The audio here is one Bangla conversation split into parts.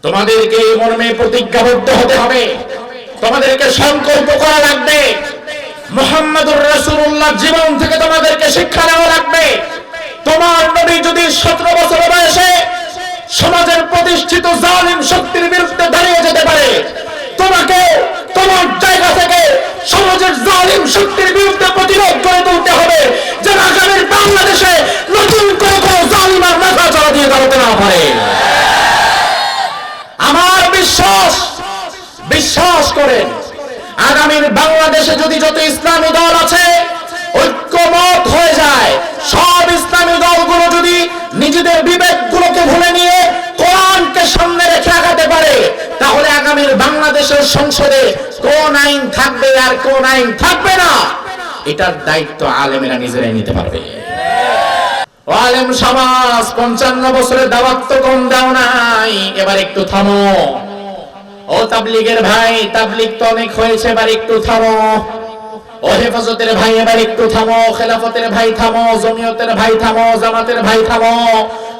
তোমাদেরকে এই মর্মে প্রতিজ্ঞাবদ্ধ হতে হবে, তোমাদেরকে সংকল্প করা লাগবে, মুহাম্মদুর রাসূলুল্লাহ জীবন থেকে তোমাদেরকে শিক্ষা নেওয়া লাগবে। তোমার নবী যদি 17 বছর বয়সে সমাজের প্রতিষ্ঠিত জালিম শক্তির বিরুদ্ধে দাঁড়িয়ে যেতে পারে, তোমাকে তোমার জায়গা থেকে সমাজের জালিম শক্তির বিরুদ্ধে প্রতিরোধ করে তুলতে হবে, যেন আগামীর বাংলাদেশে নতুন করে কোনো জালিম আর মাথা চড়া দিয়ে দাঁড়াতে না পারে। আমার বিশ্বাস করেন, আগামীর বাংলাদেশে যদি যত ইসলামী দল আছে ঐক্যমত হয়ে যায়, সব ইসলামী দলগুলো যদি নিজেদের বিবেকগুলোকে ভুলে নিয়ে কোরআনকে সামনে রেখে আগাতে পারে, তাহলে আগামীর বাংলাদেশের সংসদে কোন আইন থাকবে আর কোন আইন থাকবে না, এটার দায়িত্ব আলেমেরা নিজেরাই নিতে পারবে। আলেম সমাজ 55 বছরের দাওয়াত তো কম দাও নাই, এবার একটু থামো। ও তাবলীগের ভাই, তাবলীগ তো অনেক হয়েছে, এবার একটু থামো। ও হেফাজতের ভাই, এবার একটু থামো। খেলাফতের ভাই থামো, জমিয়তের ভাই থামো, জামাতের ভাই থামো।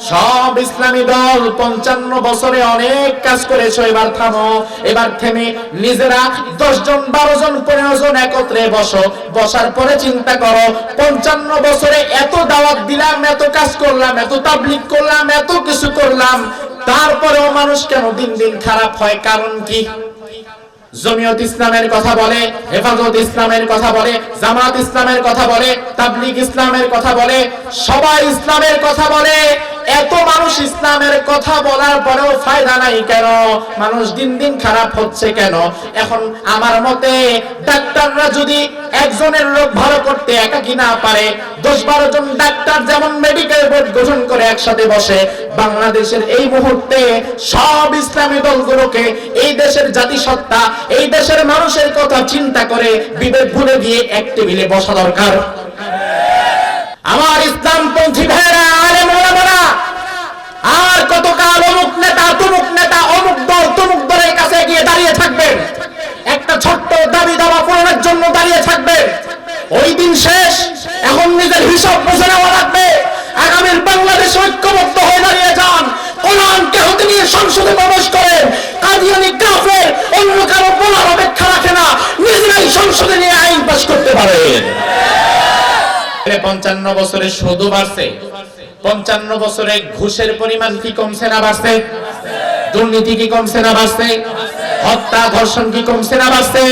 সব ইসলামী দল 55 বছরে অনেক কাজ করেছো, এবার থামো। এবার থেমে নিজেরা 10 জন 12 জন 15 জন একত্রে বসো, বসার পরে চিন্তা করো 55 বছরে এত দাওয়াত দিলাম, এত কাজ করলাম, এত তাবলীগ করলাম, এত কিছু করলাম, তারপরেও মানুষ কেন দিন দিন খারাপ হয়? কারণ কি? জমিয়ত ইসলামের কথা বলে, হেফাজত ইসলামের কথা বলে, জামাত ইসলামের কথা বলে, তাবলীগ ইসলামের কথা বলে, সবাই ইসলামের কথা বলে, এত মানুষ ইসলামের কথা বলার পরেও ফায়দা নাই কেন? মানুষ দিন দিন খারাপ হচ্ছে কেন? এখন আমার মতে ডাক্তাররা যদি একজনের রোগ ভালো করতে একাকী না পারে, 10-12 জন ডাক্তার যেমন মেডিকেল বোর্ড গঠন করে একসাথে বসে, বাংলাদেশের এই মুহূর্তে সব ইসলামী দলগুলোকে এই দেশের জাতিসত্তা, এই দেশের মানুষের কথা চিন্তা করে বিবেক ভুলে দিয়ে এক টেবিলে বসা দরকার। আমার ইসলামপন্থী ভাইরা, আলেম ওলামারা, আর কতকাল অমুক নেতা তমুক নেতা অমুক দল তমুক দলের কাছে গিয়ে দাঁড়িয়ে থাকবেন, একটা ছোট্ট দাবি দাওয়া পূরণের জন্য দাঁড়িয়ে থাকবেন? ওই দিন শেষ। এখন নিজের হিসাব বুঝে নেওয়া লাগবে। আগামীর বাংলাদেশ ঐক্যবদ্ধ হয়ে দাঁড়িয়ে যান, কোরআনকে হাতে নিয়ে সংসদে প্রবেশ করেন। কাদিয়ানি কাফের অন্য কারো বলার অপেক্ষা রাখে না, নিজেরাই সংসদে নিয়ে আইন পাস করতে পারেন। 55 বছরে শুধু বাড়ছে, 55 বছরে ঘুষের পরিমাণ কি কমছে না বাড়ছে? দুর্নীতি কি কমছে না বাড়ছে? হত্যা ধর্ষণ কি কমছে না বাড়ছে?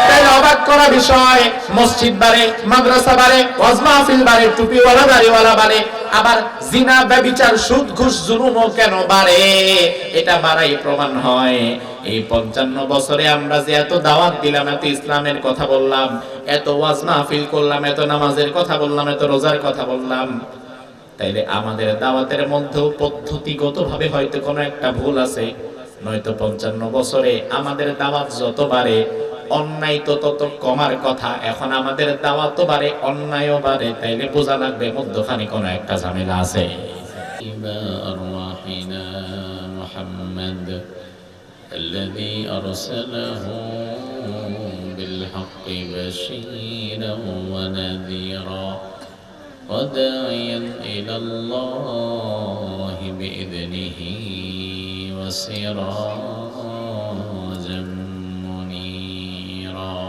তাহলে অবাক করা বিষয়, মসজিদ বাড়ে, মাদ্রাসা বাড়ে, ওয়াজ মাহফিল বাড়ে, টুপিওয়ালা দাড়িওয়ালা বাড়ে, আবার জিনা ব্যভিচার সুদ ঘুষ জুলুমও কেন বাড়ে? এটা বাড়াই প্রমাণ হয় এই 55 বছরে আমরা যে এত দাওয়াত দিলাম, এত ইসলামের কথা বললাম, এত ওয়াজ মাহফিল করলাম, এত নামাজের কথা বললাম, এত রোজার কথা বললাম, তাইলে আমাদের দাওয়াতের মধ্যেও পদ্ধতিগতভাবে হয়তো কোনো একটা ভুল আছে। নয়তো 55 বছরে আমাদের দাওয়াত যত বাড়ে, অন্যায় তো তত কমার কথা। এখন আমাদের দাওয়াতও বাড়ে, অন্যায়ও বাড়ে, তাইলে বোঝা লাগবে মধ্যখানে কোনো একটা ঝামেলা আছে। মুহাম্মদ الذي أرسله بالحق بشيرا ونذيرا وداعيا إلى الله بإذنه وسراجا منيرا.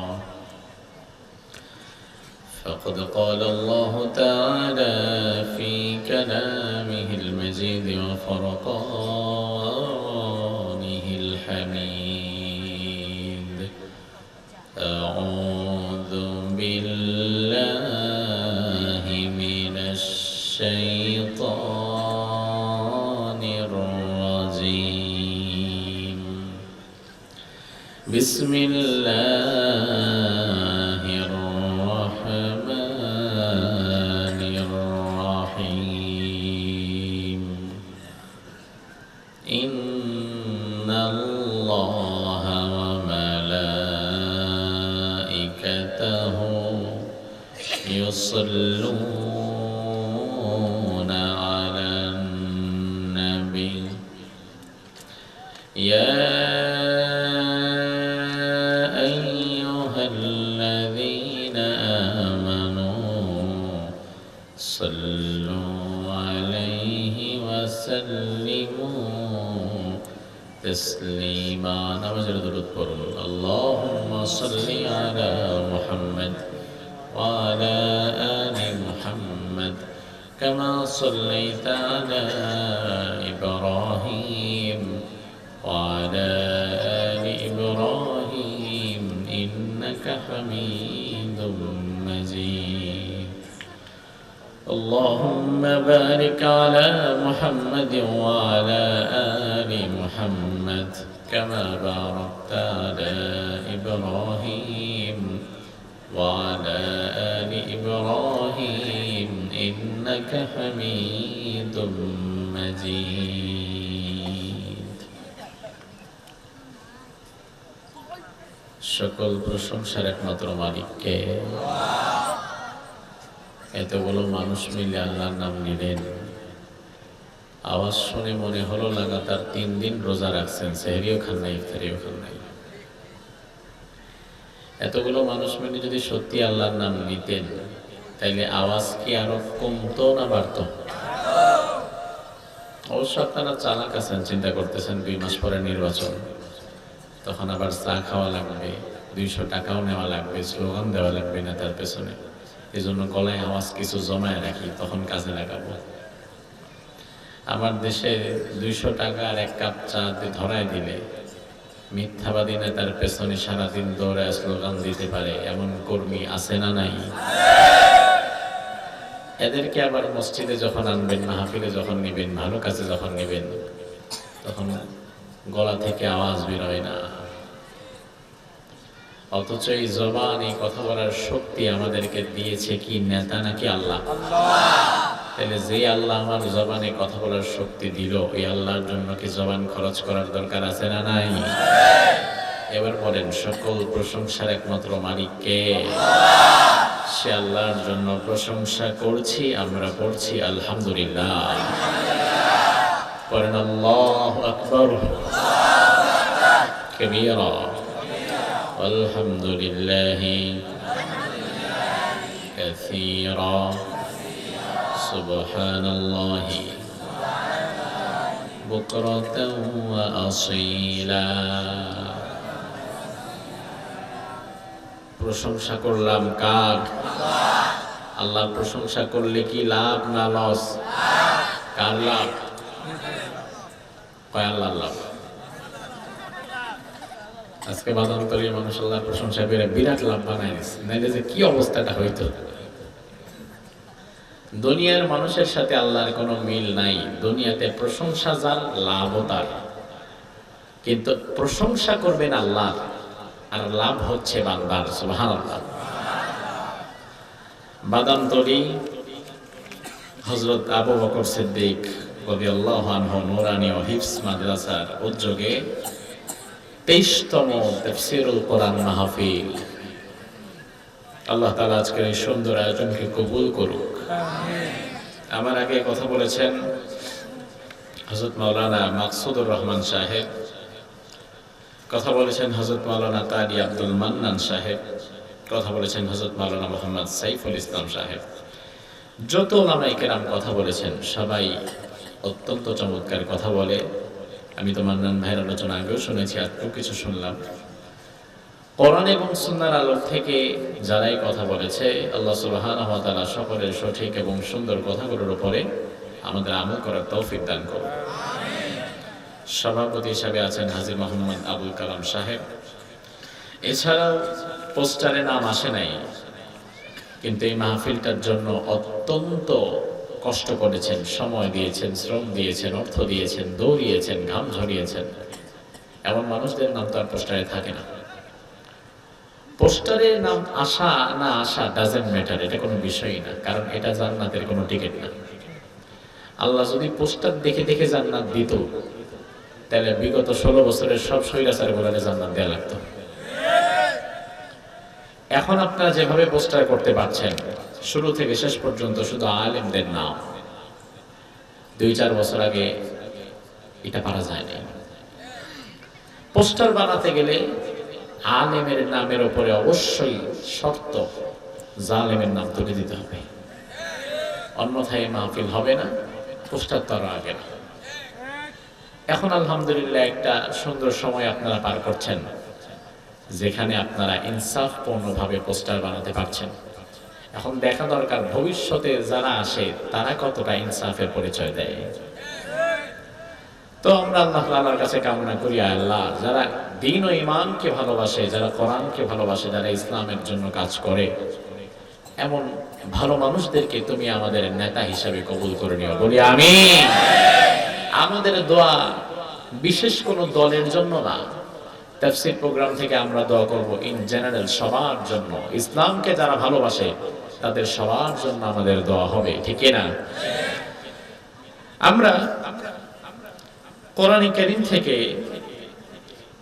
فقد قال الله تعالى في كلامه المجيد وفرقانه الحميد: أعوذ بالله من الشيطان الرجيم. بسم الله الرحمن الرحيم. إن الله وملائكته يصلون على النبي يا أيها الذين آمنوا صلوا عليه وسلموا تسليما نمازের দরুদ পড়ুন اللهم صل على محمد وعلى آل محمد كما صليت على إبراهيم وعلى آل إبراهيم إنك حميد مجيد اللهم بارك على محمد وعلى آل محمد كما باركت على إبراهيم وعلى آل إبراهيم إنك حميد مجيد সকল প্রশংসার একমাত্র মালিককে। এতগুলো মানুষ মিলে আল্লাহর নাম নিলেন, আওয়াজ শুনে মনে হলো লাগাতার 3 দিন রোজা রাখছেন, সেহরিও খান নাই, ইফতারিও খান নাই। এতগুলো মানুষ মিলে যদি সত্যি আল্লাহর নাম নিতেন তাইলে আওয়াজ কি আরো কমতো না বাড়তো? অবশ্য আপনারা চালাক আছেন, চিন্তা করতেছেন 2 মাস পরে নির্বাচন, তখন আবার চা খাওয়া লাগবে, 200 টাকাও নেওয়া লাগবে, স্লোগান দেওয়া লাগবে নেতার পেছনে। এই জন্য গলায় আওয়াজ কিছু জমায় রাখি, তখন কাজে লাগাবো। আমার দেশে 200 টাকা আর 1 কাপ চা ধরায় দিলে মিথ্যাবাদী নেতার পেছনে সারাদিন দৌড়ায় স্লোগান দিতে পারে এমন কর্মী আছে না নাই? এদেরকে আবার মসজিদে যখন আনবেন, মাহফিলে যখন নিবেন, ভালো কাজে যখন নিবেন, তখন গলা থেকে আওয়াজ বের হয় না। অথচ এই জবান, এই কথা বলার শক্তি আমাদেরকে দিয়েছে কি নেতা নাকি আল্লাহ? তাহলে যে আল্লাহ আমার জবানে কথা বলার শক্তি দিল, ওই আল্লাহর জন্য কি জবান খরচ করার দরকার আছে না নাই? এবার বলেন, সকল প্রশংসার একমাত্র মালিককে। সে আল্লাহর জন্য প্রশংসা করছি, আমরা পড়ছি আলহামদুলিল্লাহ। পড়েন আল্লাহু আকবার কাবীরা আলহামদুলিল্লাহি কাসীরা সুবহানাল্লাহি বুকরাতাও ওয়া আসীলা। প্রশংসা করলাম কার? আল্লাহর প্রশংসা করলে কি লাভ না লস? কার লাভ? কয় আল্লাহর লাভ। আজকে বাদামতলীর মানুষ আল্লাহর প্রশংসা করে বিরাট লাভ বানায় দিচ্ছে, নাইলে যে কি অবস্থাটা হইতো। দুনিয়ার মানুষের সাথে আল্লাহর কোনো মিল নাই। দুনিয়াতে প্রশংসা যার, লাভও তার, কিন্তু প্রশংসা করবেন আল্লাহ আর লাভ হচ্ছে বান্দার। সুবহানাল্লাহ। বাদামতলী হযরত আবু বকর সিদ্দিক রাদিয়াল্লাহু আনহু নূরানী ও হিফজ মাদ্রাসার উদ্যোগে 23তম তাফসীরুল কোরআন মাহফিল। আল্লাহ তাআলা আজকের এই সুন্দর আয়োজনকে কবুল করুক। আমার আগে কথা বলেছেন হযরত মাওলানা মাকসুদুর রহমান সাহেব, কথা বলেছেন হযরত মাওলানা কারি আব্দুল মান্নান সাহেব, কথা বলেছেন হযরত মাওলানা মুহাম্মদ সাইফুল ইসলাম সাহেব। যত উলামায়ে কেরাম কথা বলেছেন সবাই অত্যন্ত চমৎকার কথা বলে। আমি তো মান্নান ভাইয়ের আলোচনা আগেও শুনেছি, আজকেও কিছু শুনলাম। কোরআন এবং সুন্নাহর আলো থেকে যারাই কথা বলেছে, আল্লাহ সুবহানাহু ওয়া তাআলা সকলের সঠিক এবং সুন্দর কথাগুলোর উপরে আমাদের আমল করার তৌফিক দান করুন। সভাপতি হিসাবে আছেন হাজী মোহাম্মদ আবুল কালাম সাহেব। এছাড়াও পোস্টারে নাম আসে নাই, কিন্তু এই মাহফিলটার জন্য অত্যন্ত কষ্ট করেছেন, সময় দিয়েছেন, শ্রম দিয়েছেন, অর্থ দিয়েছেন, দৌড়িয়েছেন, ঘাম ঝরিয়েছেন। এমন মানুষদের নাম তো আর পোস্টারে থাকে না। পোস্টারে নাম আসা না আসা ডাজেন্ট ম্যাটার, এটা কোনো বিষয়ই না, কারণ এটা জান্নাতের কোনো টিকিট না। আল্লাহ যদি পোস্টার দেখে দেখে জান্নাত দিত, তাহলে বিগত 16 বছরের সব স্বৈরাচার গোলারে জান্নাত দেয়া লাগতো। এখন আপনারা যেভাবে পোস্টার করতে পারছেন, শুরু থেকে শেষ পর্যন্ত শুধু আলেমদের নাম, 2-4 বছর আগে এটা পারা যায়নি। পোস্টার বানাতে গেলে আলেমের নামের উপরে অবশ্যই শর্ত, জালেমের নাম তুলে দিতে হবে, অন্যথায় মাহফিল হবে না, পোস্টার তো আরো আগে না। এখন আলহামদুলিল্লাহ একটা সুন্দর সময় আপনারা পার করছেন, যেখানে আপনারা ইনসাফপূর্ণভাবে পোস্টার বানাতে পারছেন। এখন দেখা দরকার ভবিষ্যতে যারা আসে তারা কতটা ইনসাফের পরিচয় দেয়। তো আমরা আল্লাহ তাআলার কাছে কামনা করি, আল্লাহ যারা দ্বীন ও ঈমানকে ভালোবাসে, যারা কোরআনকে ভালোবাসে, যারা ইসলামের জন্য কাজ করে, এমন ভালো মানুষদেরকে তুমি আমাদের নেতা হিসাবে কবুল করে নিও, বলি আমিন। আমাদের দোয়া বিশেষ কোনো দলের জন্য না, তাফসীর প্রোগ্রাম থেকে আমরা দোয়া করব ইন জেনারেল, সবার জন্য। ইসলামকে যারা ভালোবাসে তাদের সবার জন্য আমাদের দোয়া হবে, ঠিক না? আমরা কোরআন কারীম থেকে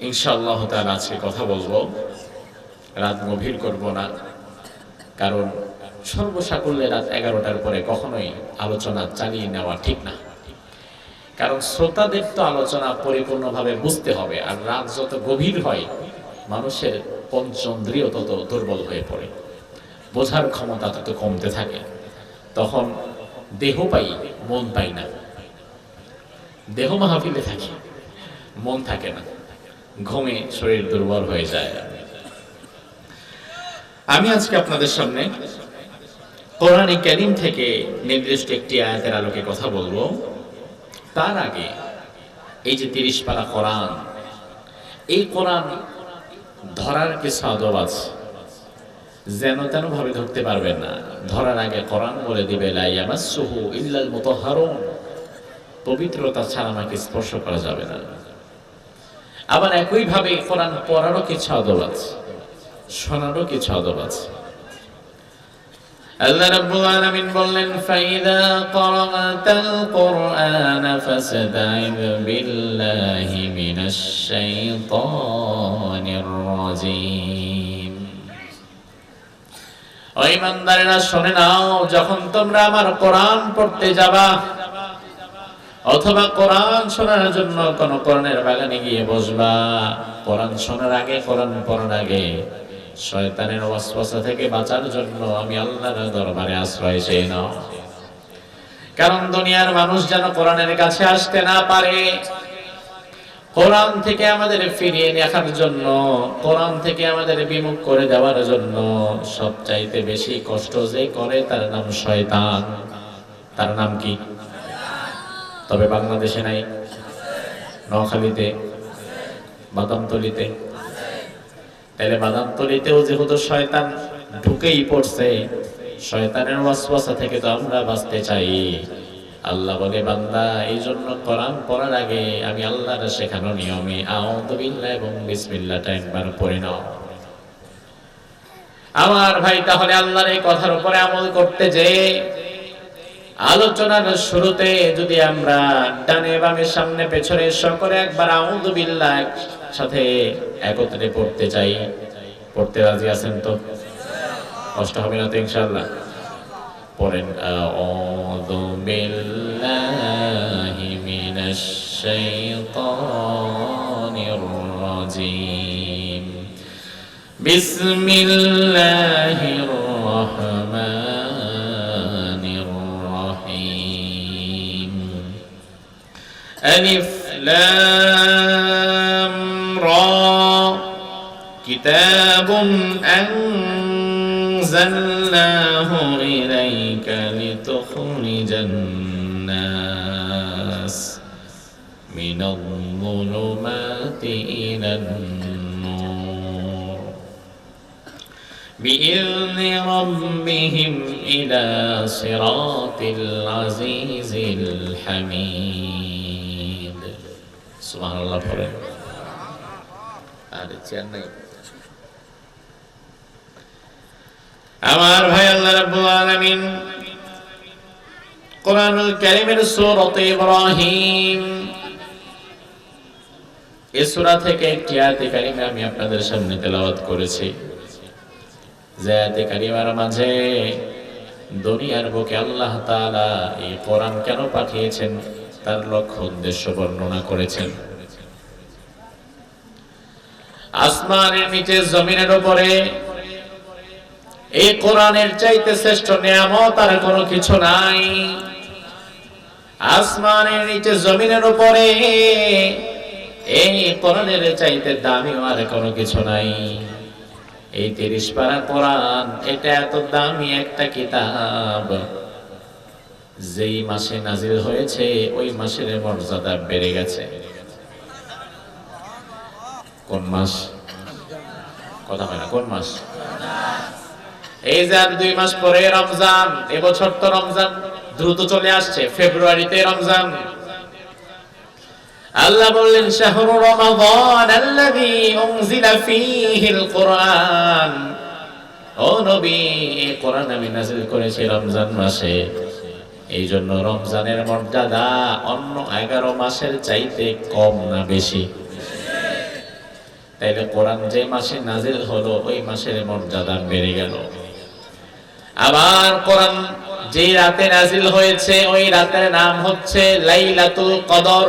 ইনশাআল্লাহ তাআলা আজকে কথা বলবো, রাত গভীর করব না, কারণ সর্বসাকুল্যে রাত 11টার পরে কখনোই আলোচনা চালিয়ে নেওয়া ঠিক না। কারণ শ্রোতাদের তো আলোচনা পরিপূর্ণভাবে বুঝতে হবে, আর রাত যত গভীর হয় মানুষের পঞ্চেন্দ্রিয় তত দুর্বল হয়ে পড়ে, বোঝার ক্ষমতা তত কমতে থাকে, তখন দেহ পাই মন পাই না। দেহ মাহফিলে থাকে, মন থাকে না, ঘুমে শরীর দুর্বল হয়ে যায়। আমি আজকে আপনাদের সামনে কোরআন কারীম থেকে নির্দিষ্ট একটি আয়াতের আলোকে কথা বলবো। তার আগে এই যে 30 পারা কোরআন, এই কোরআন ধরার কিছু আদব আছে, যেন তেন ভাবে ধরতে পারবেন না। ধরার আগে কোরআন বলে দিবে লা ইয়ামাসসুহু ইল্লাল মুতাহহারুন, পবিত্রতা ছাড়া আমাকে স্পর্শ করা যাবে না। আবার একইভাবে কোরআন পড়ারও কিছু আদব আছে, শোনারও কিছু আদব আছে। আল্লাহ রাব্বুল আলামিন বললেন ফাইদা ক্বরাতাল কুরআন ফাসতাইয বিল্লাহি মিনাশ শাইতানির রাজীম। ও ঈমানদারেরা শুনে নাও, যখন তোমরা আমার কোরআন পড়তে যাবা অথবা কোরআন শোনার জন্য কোন কোরআনের বাগানে গিয়ে বসবা, কোরআন শোনার আগে, কোরআন পড়ার আগে শয়তানের ওয়াসওয়াসা থেকে বাঁচার জন্য আমি আল্লাহর দরবারে আশ্রয় চেয়ে নাও। কারণ দুনিয়ার মানুষ যেন কোরআনের কাছে আসতে না পারে, কোরআন থেকে আমাদের ফিরিয়ে রাখার জন্য, কোরআন থেকে আমাদের বিমুখ করে দেওয়ার জন্য সবচাইতে বেশি কষ্ট যে করে তার নাম শয়তান। তার নাম কি? তবে বাংলাদেশে নাই, নোয়াখালীতে, বাদামতলিতে। তাহলে বাদামতলিতেও যেহেতু শয়তান ঢুকেই পড়ছে, শয়তানের ওয়াসওয়াসা থেকে তো আমরা বাঁচতে চাই। আল্লাহ বলে বান্দা, এই জন্য কোরআন পড়ার আগে আমি আল্লাহর শেখানো নিয়মে আউযু বিল্লাহ এবং বিসমিল্লাহটা একবার পড়ে নাও। আমার ভাই, তাহলে আল্লাহর এই কথার উপরে আমল করতে যে আলোচনার শুরুতে যদি আমরা ডানে বামে সামনে পেছনে সকলে একবার আউযু বিল্লাহ সাথে একত্রে পড়তে চাই, পড়তে রাজি আছেন তো? কষ্ট হবে না তো ইনশাআল্লাহ? পড়েন আউযু বিল্লাহি মিনাশ শাইতানির রাজীম বিসমিল্লাহির রাহমানির রাহিম আলিফ লাম রা কিতাবুন আনজালনাহু ইলাইকা লিতুখরিজান নাস মিনাল যুলুমাতি ইলান নূর বিইذনি রাব্বিহিম ইলা সিরাতিল আজিজিল হামিদ। সুবহানাল্লাহ পড়েন। আরে চেয়ার নাই আমার ভাই। আল্লাহ রাব্বুল আলামিন কোরআনুল কারীমের সূরা ইব্রাহিম, এই সূরা থেকে একটি আয়াতে কারিমা আমি আপনাদের সামনে তেলাওয়াত করেছি। যে আয়াতে কারিমার মাঝে দুনিয়ার বুকে আল্লাহ তাআলা এই কোরআন কেন পাঠিয়েছেন তার লক্ষ্য উদ্দেশ্য বর্ণনা করেছেন। আসমানের নিচে জমিনের উপরে এই কোরআনের চাইতে শ্রেষ্ঠ নিয়ামত আর কোনো কিছু নাই। আসমানের নিচে জমিনের উপরে এই কোরআনের চাইতে দামি আর কোনো কিছু নাই। এই 30 পারা কোরআন, এটা এত দামি একটা কিতাব, যেই মাসে নাজিল হয়েছে ওই মাসের মর্যাদা বেড়ে গেছে। কোন মাস? কথা হয় না, কোন মাস? এই যে আর 2 মাস পরে রমজান, এবছর তো রমজান দ্রুত চলে আসছে, ফেব্রুয়ারিতে রমজান। আল্লাহ বললেন শাহরু রমাদান আল্লাযী উনজিলা ফীহিল কুরআন, ও নবী এই কোরআন আমি নাযিল করেছি রমজান মাসে। এই জন্য রমজানের মর্যাদা অন্য 11 মাসের চাইতে কম না বেশি? তাইলে কোরআন যে মাসে নাযিল হলো ওই মাসের মর্যাদা বেড়ে গেল। আবার কোরআন যে রাতে নাযিল হয়েছে ওই রাতের নাম হচ্ছে লাইলাতুল কদর।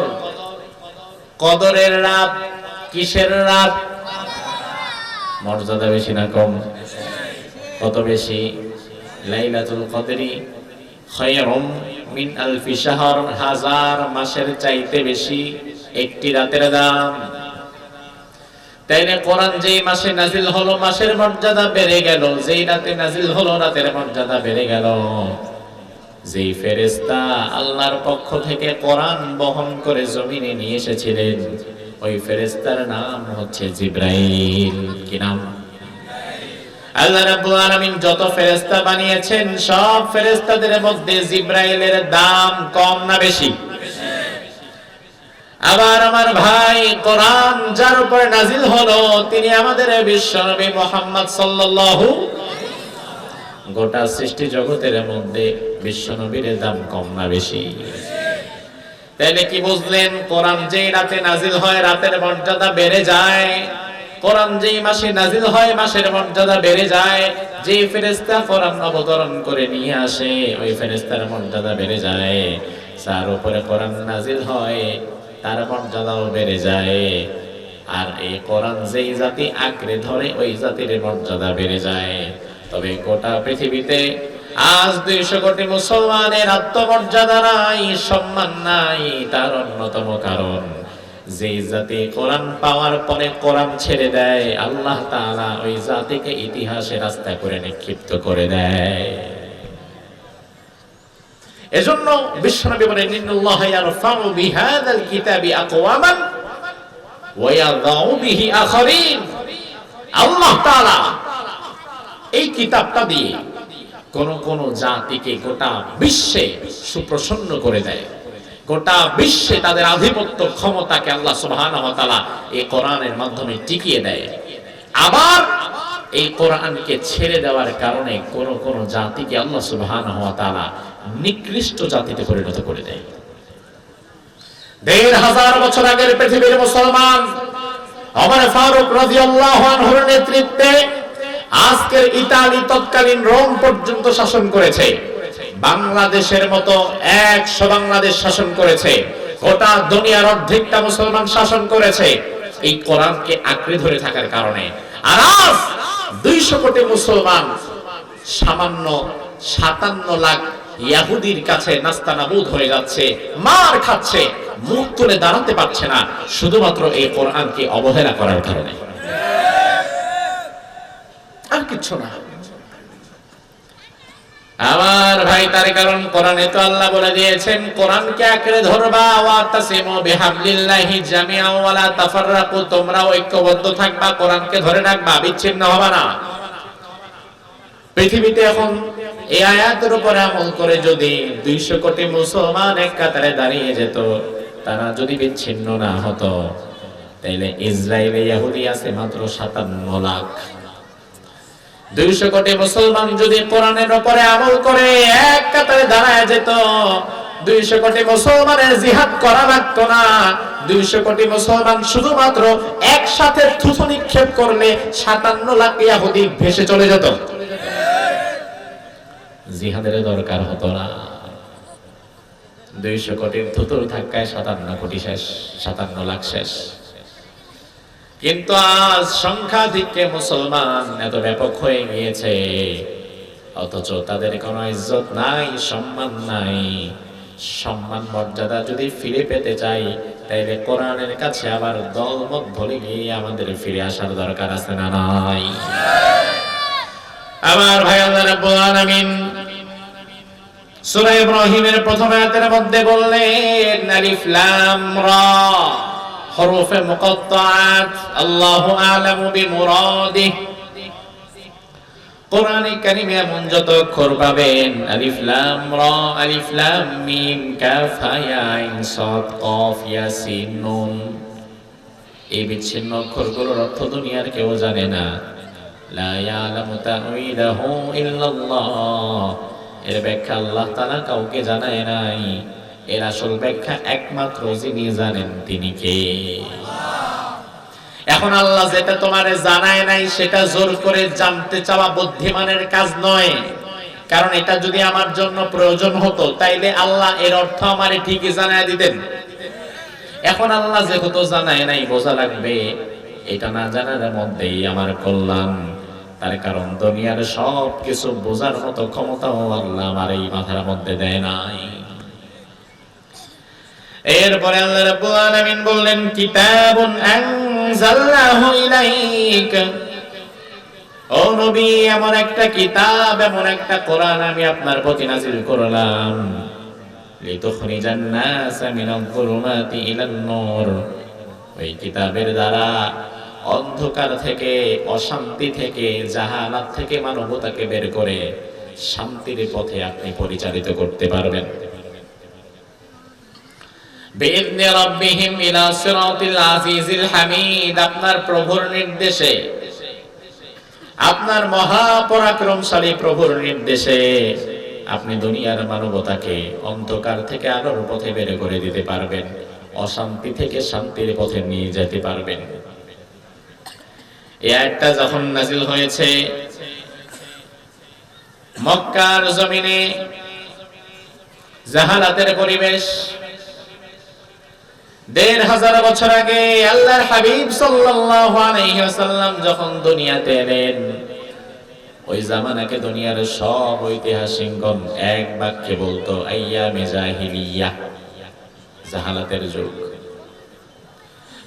কদরের রাত, কিসের রাত? মর্যাদা বেশি না কম? কত বেশি? লাইলাতুল কদরি খায়রুম মিন আলফি শাহর, 1000 মাসের চাইতে বেশি একটি রাতের দাম। তাইলে কোরআন যেই মাসে নাজিল হলো মাসের মর্যাদা বেড়ে গেল, যেই রাতে নাজিল হলো রাতের মর্যাদা বেড়ে গেল। যেই ফেরেশতা আল্লাহর পক্ষ থেকে কোরআন বহন করে জমিনে নিয়ে এসেছিলেন ওই ফেরেশতার নাম হচ্ছে জিবরাইল। কি নাম? আল্লাহ রাব্বুল আলামিন যত ফেরেশতা বানিয়েছেন সব ফেরেশতাদের মধ্যে জিবরাইলের দাম কম না বেশি? আবার আমার ভাই, কোরআন যার উপরে নাজিল হলো তিনি আমাদের বিশ্বনবী মুহাম্মদ সাল্লাল্লাহু, গোটা সৃষ্টি জগতের মধ্যে বিশ্বনবীর দাম কম না বেশি? তাহলে কি বুঝলেন? কোরআন যেই রাতে নাজিল হয় রাতের মর্যাদা বেড়ে যায়, কোরআন যেই মাসে নাজিল হয় মাসের মর্যাদা বেড়ে যায়। যেই ফেরেশতা কোরআন অবতরণ করে নিয়ে আসে ওই ফেরেশতার মর্যাদা বেড়ে যায়। যার উপরে কোরআন নাজিল হয় তার মর্যাদাও বেড়ে যায়। আর এই কোরআন যেই জাতি আঁকড়ে ধরে ওই জাতির মর্যাদা বেড়ে যায়। তবে গোটা পৃথিবীতে আজ 200 কোটি মুসলমানের আত্মমর্যাদা নাই, সম্মান নাই। তার অন্যতম কারণ যেই জাতি কোরআন পাওয়ার পরে কোরআন ছেড়ে দেয় আল্লাহ তাআলা ওই জাতিকে ইতিহাসে রাস্তা করে নিক্ষিপ্ত করে দেয়। এজন্য বিশ্বনবী বলেন ইন্নাল্লাহ ইয়ারফাউ বিহাযাল কিতাবি আকওয়ামান ওয়া ইয়াযাউ বিহি আখারিন। আল্লাহ তাআলা এই কিতাবটা দিয়ে কোন কোন জাতিকে গোটা বিশ্বে সুপ্রসন্ন করে দেয়। গোটা বিশ্বে তাদের আধিপত্য ক্ষমতাকে আল্লাহ সুবহানাহু ওয়া তাআলা এই কোরআনের মাধ্যমে টিকিয়ে দেয়। আবার এই কোরআনকে ছেড়ে দেওয়ার কারণে কোন কোন জাতিকে আল্লাহ সুবহানাহু ওয়া তাআলা নিকৃষ্ট জাতিতে পরিণত করে দেয়। 1500 বছর আগের পৃথিবীর মুসলমান ওমর ফারুক রাদিয়াল্লাহু আনহুর নেতৃত্বে আজকের ইতালি তৎকালীন রোম পর্যন্ত শাসন করেছে। বাংলাদেশের মতো 100 বাংলাদেশ শাসন করেছে। গোটা দুনিয়ার অর্ধেকটা মুসলমান শাসন করেছে এই কোরআনকে আঁকড়ে ধরে থাকার কারণে। আর আজ 200 কোটি মুসলমান সামান্য 57 লাখ ইহুদির কাছে নাস্তানাবুদ হয়ে যাচ্ছে, মার খাচ্ছে, মুখ তুলে দাঁড়াতে পারছে না, শুধুমাত্র এই কোরআনকে অবহেলা করার কারণে। আর কিছু না। আমার ভাই, তার কারণ কোরআনে তো আল্লাহ বলে দিয়েছেন কোরআনকে আঁকড়ে ধরবা, ওয়া তাসিমু বিহাবলিল্লাহি জামিআ ওয়া লা তাফাররাকু, তোমরা ঐক্যবদ্ধ থাকবা, কোরআনকে ধরে রাখবা, বিচ্ছিন্ন হবে না। পৃথিবীতে এখন এই আয়াতের উপরে আমল করে যদি 200 কোটি মুসলমান এক কাতারে দাঁড়িয়ে যেত, তারা যদি বিচ্ছিন্ন না হতো, তাহলে ইসরায়েলে ইহুদি আছে মাত্র 57 লাখ। 200 কোটি মুসলমান যদি কোরআনের উপরে আমল করে এক কাতারে দাঁড়ায় যেত, 200 কোটি মুসলমানের জিহাদ করা লাগতো না। 200 কোটি মুসলমান শুধুমাত্র একসাথে থুথু নিক্ষেপ করলে 57 লাখ ইহুদি ভেসে চলে যেত। জিহাদের দরকার হতো না। 200 কোটির থুতুর ধাক্কায় 57 কোটি শেষ, 57 লাখ শেষ। কিন্তু আজ সংখ্যাধিক্যে মুসলমান এত ব্যাপক হয়ে গিয়েছে, অথচ তাদের কোনো ইজ্জত নাই, সম্মান নাই। সম্মান মর্যাদা যদি ফিরে পেতে চাই, তাইলে কোরআনের কাছে আবার দলমত ভুলে গিয়ে আমাদের ফিরে আসার দরকার আছে না নাই? আমার ভাই, আল্লাহ রাব্বুল আলামিন সূরা ইব্রাহিমের প্রথম আয়াতের মধ্যে বললেন, আলিফ লাম রা হরফে মুকাত্তাআত, আল্লাহু আ'লামু বিমুরাদিহি। কোরআনে কারিমে এমন যত অক্ষর পাবেন, আলিফ লাম রা, আলিফ লাম মিম, কাফ হা ইয়া আইন সাদ কফ ইয়া সিন নুন, এই বিচ্ছিন্ন অক্ষরগুলোর অর্থ দুনিয়ার কেউ জানে না। লা ইয়ালামু তা'ওয়িলাহু ইল্লাল্লাহ, এর ব্যাখ্যা আল্লাহ তাআলা কাউকে জানায় নাই। এর আসল ব্যাখ্যা একমাত্র যিনি জানেন তিনি কে? এখন আল্লাহ যেটা তোমারে জানায় নাই সেটা জোর করে জানতে চাওয়া বুদ্ধিমানের কাজ নয়, কারণ এটা যদি আমার জন্য প্রয়োজন হতো তাইলে আল্লাহ এর অর্থ আমারে ঠিকই জানায় দিতেন। এখন আল্লাহ যেহেতু জানায় নাই, বোঝা লাগবে এটা না জানার মধ্যেই আমার কল্যাণ। তার কারণ দুনিয়ার সব কিছু বোঝার মতো ক্ষমতাও আল্লাহ আমার এই মাথার মধ্যে দেয় নাই। এরপরে আল্লাহ রাব্বুল আলামিন বললেন, কিতাবুন আনজালনাহু ইলাইকা, ও নবী, এমন একটা কিতাব, এমন একটা কোরআন আমি আপনার প্রতি নাযিল করলাম, লিতুখরিজান নাসা মিনাল যুলুমাতি ইলান নূর, ওই কিতাবের দ্বারা অন্ধকার থেকে, অশান্তি থেকে, জাহালাত থেকে মানবতাকে বের করে শান্তির পথে আপনি পরিচালিত করতে পারবেন। বিইذনি রাব্বিহিম ইলা সিরাতিল আজিজিল হামিদ, আপনার প্রভুর নির্দেশে, আপনার মহাপরাক্রমশালী প্রভুর নির্দেশে আপনি দুনিয়ার মানবতাকে অন্ধকার থেকে আলোর পথে বের করে দিতে পারবেন, অশান্তি থেকে শান্তির পথে নিয়ে যেতে পারবেন। এই আয়াতটা যখন নাযিল হয়েছে, মক্কার জমিনে জাহালাতের পরিবেশ। ১৫০০ বছর আগে আল্লাহর হাবিব সাল্লাল্লাহু আলাইহি ওয়াসাল্লাম যখন দুনিয়াতে এলেন, ওই জামানাকে দুনিয়ার সব ঐতিহাসিকগণ এক বাক্যে বলতো আইয়ামে জাহিলিয়া, জাহালাতের যুগ।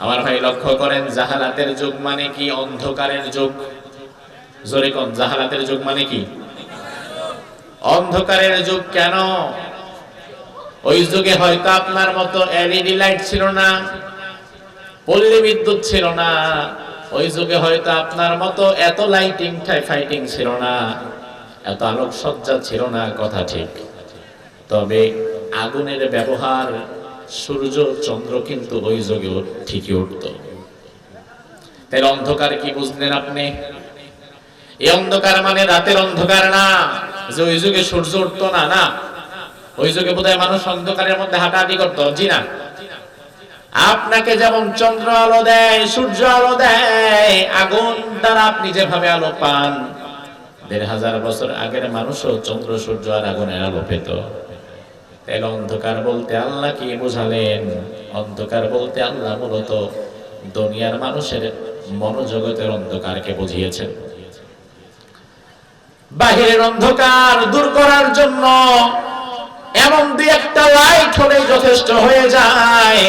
আমার ভাই লক্ষ্য করেন, জাহালাতের যুগ মানে কি? অন্ধকারের যুগ। জোরে কোন, জাহালাতের যুগ মানে কি? অন্ধকারের যুগ। কেন? ওই যুগে হয়তো আপনার মতো এলইডি লাইট ছিল না, পল্লী বিদ্যুৎ ছিল না, ওই যুগে হয়তো আপনার মতো এত লাইটিং ফাইটিং ছিল না, এত আলোকসজ্জা ছিল না, কথা ঠিক। তবে আগুনের ব্যবহার, সূর্য চন্দ্র কিন্তু ওই যুগে ঠিকই উঠত। তাহলে অন্ধকার কি বুঝলেন আপনি? এই অন্ধকার মানে রাতের অন্ধকার না, যে ওই যুগে সূর্য উঠতো না, না, ওই যুগে বোধহয় মানুষ অন্ধকারের মধ্যে হাঁটাহাঁটি করতো। জি না, আপনাকে যেমন চন্দ্র আলো দেয়, সূর্য আলো দেয়, আগুন দ্বারা আপনি যেভাবে আলো পান, ১৫০০ বছর আগের মানুষও চন্দ্র, সূর্য আর আগুনের আলো পেত। তাহলে অন্ধকার বলতে আল্লাহ কি বোঝালেন? অন্ধকার বলতে আল্লাহ মূলত দুনিয়ার মানুষের মনোজগতের অন্ধকারকে বুঝিয়েছেন। বাহিরের অন্ধকার দূর করার জন্য এমন দুই একটা লাইট হলেই যথেষ্ট হয়ে যায়,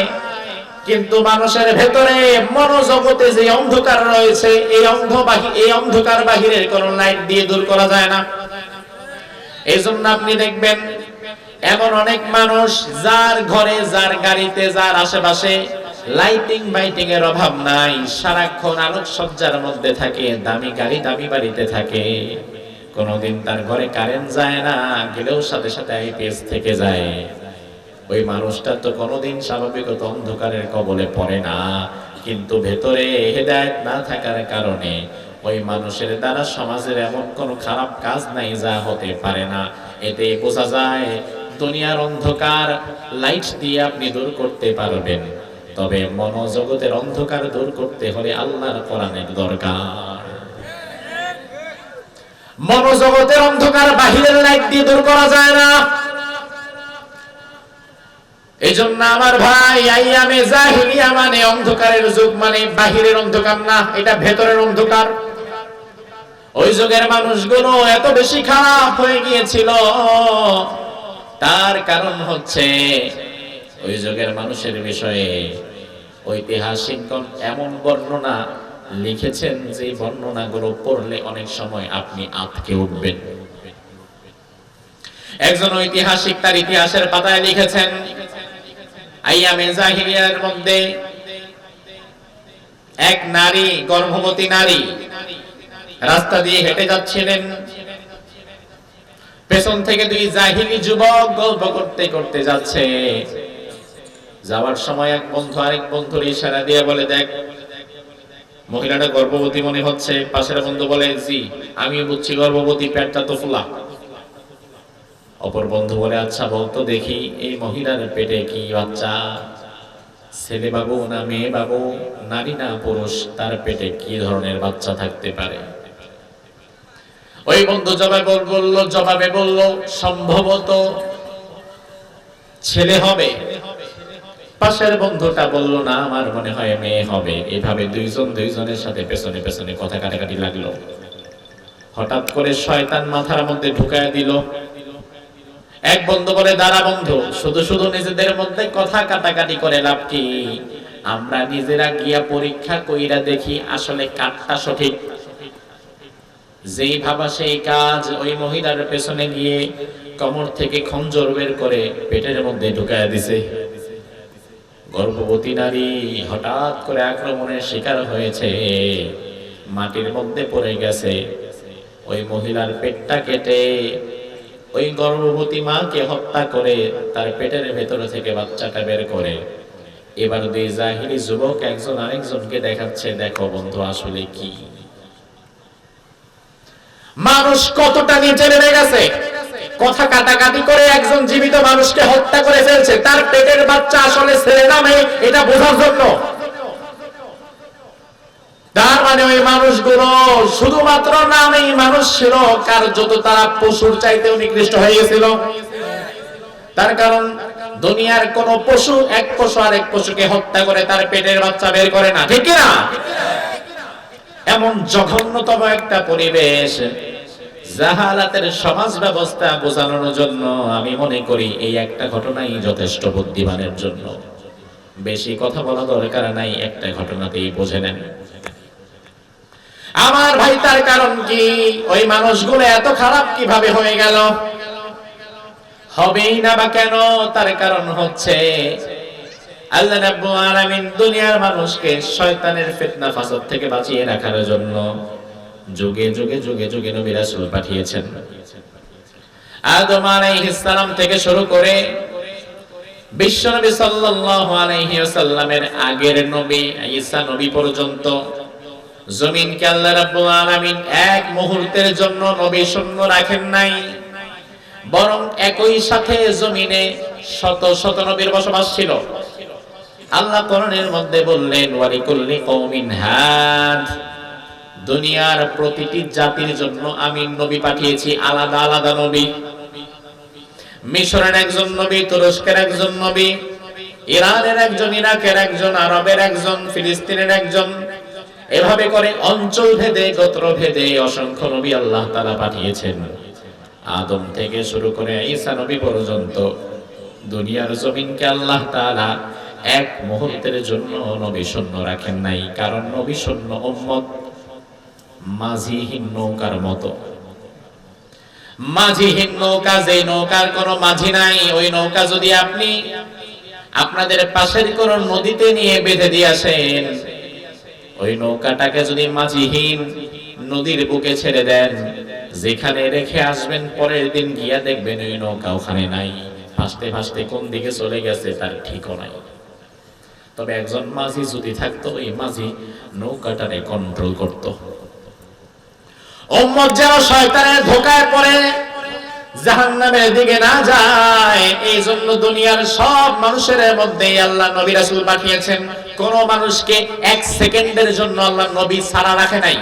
কিন্তু মানুষের ভেতরে মনোজগতে যে অন্ধকার রয়েছে, এই অন্ধকার বাহিরের কোন লাইট দিয়ে দূর করা যায় না। এই জন্য আপনি দেখবেন এমন অনেক মানুষ যার ঘরে, যার গাড়িতে, যার আশেপাশে লাইটিং বাইটিং এর অভাব নাই, সারাক্ষণ আলোকসজ্জার মধ্যে থাকে, দামি গাড়ি, দামি বাড়িতে থাকে, কোনদিন তার ঘরে কারেন্ট যায় না, গেলেও সাথে সাথে আইপিএস থেকে যায়। ওই মানুষটা তো কোনদিন স্বাভাবিকত অন্ধকারের কবলে পড়ে না, কিন্তু ভেতরে হেদায়েত না থাকার কারণে ওই মানুষের দ্বারা সমাজের এমন কোনো খারাপ কাজ নাই যা হতে পারে না। এতে বোঝা যায় দুনিয়ার অন্ধকার লাইট দিয়ে আপনি দূর করতে পারবেন, তবে মনোজগতের অন্ধকার দূর করতে হলে আল্লাহর কোরআনের দরকার। মনোজগতের অন্ধকার বাহিরের লাইট দিয়ে দূর করা যায় না। এই জন্য আমার ভাই, আইয়ামে জাহিলিয়া মানে অন্ধকারের যুগ, মানে বাহিরের অন্ধকার না, এটা ভেতরের অন্ধকার। ওই যুগের মানুষগুলো এত বেশি খারাপ হয়ে গিয়েছিল, তার কারণ হচ্ছে ওই যুগের মানুষের বিষয়ে ঐতিহাসিকগণ এমন বর্ণনা লিখেছেন যে বর্ণনাগুলো পড়লে অনেক সময় আপনি আঁতকে উঠবেন। একজন ঐতিহাসিক তার ইতিহাসের পাতায় লিখেছেন, আইয়ামে জাহিলিয়ার মধ্যে এক নারী, গর্ভবতী নারী রাস্তা দিয়ে হেঁটে যাচ্ছিলেন। পেছন থেকে দুই জাহিলি যুবক গল্প করতে করতে যাচ্ছে। যাওয়ার সময় এক বন্ধু আরেক বন্ধুর ইশারা দিয়ে বলে, দেখ মহিলাটা গর্ভবতী মনে হচ্ছে। পাশের বন্ধু বলে, জি আমি বুঝছি গর্ভবতী, পেটটা তো ফুলা। অপর বন্ধু বলে, আচ্ছা বলতো দেখি এই মহিলার পেটে কি বাচ্চা, ছেলে বাবু না মেয়ে বাবু, নারী না পুরুষ, তার পেটে কি ধরনের বাচ্চা থাকতে পারে? ওই বন্ধু জবাবে বলল সম্ভবত ছেলে হবে। পাশের বন্ধুটা বলল, না আমার মনে হয় মেয়ে হবে। এভাবে দুইজনের সাথে পেছনে পেছনে কথা কাটাকাটি লাগলো। হঠাৎ করে শয়তান মাথার মধ্যে ঢুকায় দিল। এক বন্ধু বলে, দাঁড়া বন্ধু, শুধু শুধু নিজেদের মধ্যে কথা কাটাকাটি করে লাভ কি? আমরা নিজেরা গিয়া পরীক্ষা কইরা দেখি আসলে কাজটা সঠিক। যেই ভাবা সেই কাজ। ওই মহিলার পেছনে গিয়ে কোমর থেকে খঞ্জর বের করে পেটের মধ্যে ঢুকায় দিছে। গর্ভবতী নারী হঠাৎ করে আক্রমণের শিকার হয়েছে, মাটির মধ্যে পড়ে গেছে। ওই মহিলার পেটটা কেটে ওই গর্ভবতী মাকে হত্যা করে তার পেটের ভেতর থেকে বাচ্চাটা বের করে এবার দুই জাহিলি যুবক একজন আরেকজনকে দেখাচ্ছে, দেখো বন্ধু আসলে কি। মানুষ কতটা নিচে নেমে গেছে। কথা কাটাকাটি করে একজন জীবিত মানুষকে হত্যা করে ফেলছে, তার পেটের বাচ্চা আসলে ছেলে না মেয়ে এটা বোঝার জন্য। তার মানে ওই মানুষগুলো শুধুমাত্র নামেই মানুষ ছিল, কার্যত তারা পশুর চাইতেও নিকৃষ্ট হয়ে গেছিল। তার কারণ দুনিয়ার কোন পশু এক পশু আরেক পশুকে হত্যা করে তার পেটের বাচ্চা বের করে না, ঠিক না? এমন জঘন্যতম একটা পরিবেশ, জাহালাতের সমাজ ব্যবস্থা বোঝানোর জন্য আমি মনে করি এই একটা ঘটনাই যথেষ্ট বুদ্ধিমানের জন্য। বেশি কথা বলা দরকার নাই, একটা ঘটনাতেই বুঝে নেন। আমার ভাই, তার কারণ কি? ওই মানুষগুলো এত খারাপ কিভাবে হয়ে গেল? হবেই না বা কেন? তার কারণ হচ্ছে আল্লাহ রাব্বুল আলামিন দুনিয়ার মানুষকে শয়তানের ফিতনা ফাসাদ থেকে বাঁচিয়ে রাখার জন্য যুগে যুগে যুগে যুগে নবী রাসূল পাঠিয়েছেন। আদম আলাইহিস সালাম থেকে শুরু করে বিশ্বনবী সাল্লাল্লাহু আলাইহি ওয়াসাল্লামের আগের নবী ঈসা নবী পর্যন্ত জমিনকে আল্লাহ রাব্বুল আলামিন এক মুহূর্তের জন্য নবী শূন্য রাখেন নাই, বরং একই সাথে জমিনে শত শত নবীর বসবাস ছিল। আল্লাহ কোরআনের মধ্যে বললেন, ওয়ালিকুল্লি কওমিন হাদ, দুনিয়ার প্রতিটি জাতির জন্য আমি নবী পাঠিয়েছি, আলাদা আলাদা নবী। মিশরের একজন নবী, তুরস্কের একজন নবী, ইরানের একজন, ইরাকের একজন, আরবের একজন, ফিলিস্তিনের একজন, এভাবে করে অঞ্চল ভেদে গোত্র ভেদে অসংখ্য নবী আল্লাহ তাআলা পাঠিয়েছেন। আদম থেকে শুরু করে ঈসা নবী পর্যন্ত দুনিয়ার জমিনকে আল্লাহ তাআলা এক মুহূর্তের জন্য নবী শূন্য রাখেন নাই। কারণ নবী শূন্য উম্মত মাঝিহীন নৌকার মতো। মাঝিহীন নৌকা, যে নৌকার কোনো মাঝি নাই, ওই নৌকা যদি আপনি আপনাদের পাশের কোন নদীতে নিয়ে বেঁধে দিয়ে আসেন, ওই নৌকাটাকে যদি মাঝিহীন নদীর বুকে ছেড়ে দেন, যেখানে রেখে আসবেন পরের দিন গিয়া দেখবেন ওই নৌকা ওখানে নাই, ভাসতে ভাসতে কোন দিকে চলে গেছে তার ঠিকও নাই। তবে একজন মাঝি যদি থাকতো, ওই মাঝি নৌকাটারে কন্ট্রোল করত। উম্মত যেন শয়তানের ধোঁকায় পড়ে জাহান্নামের দিকে না যায়, এই জন্য দুনিয়ার সব মানুষের মধ্যে আল্লাহ নবী রাসূল পাঠিয়েছেন। কোন মানুষকে এক সেকেন্ডের জন্য আল্লাহ নবী ছাড়া রাখে নাই,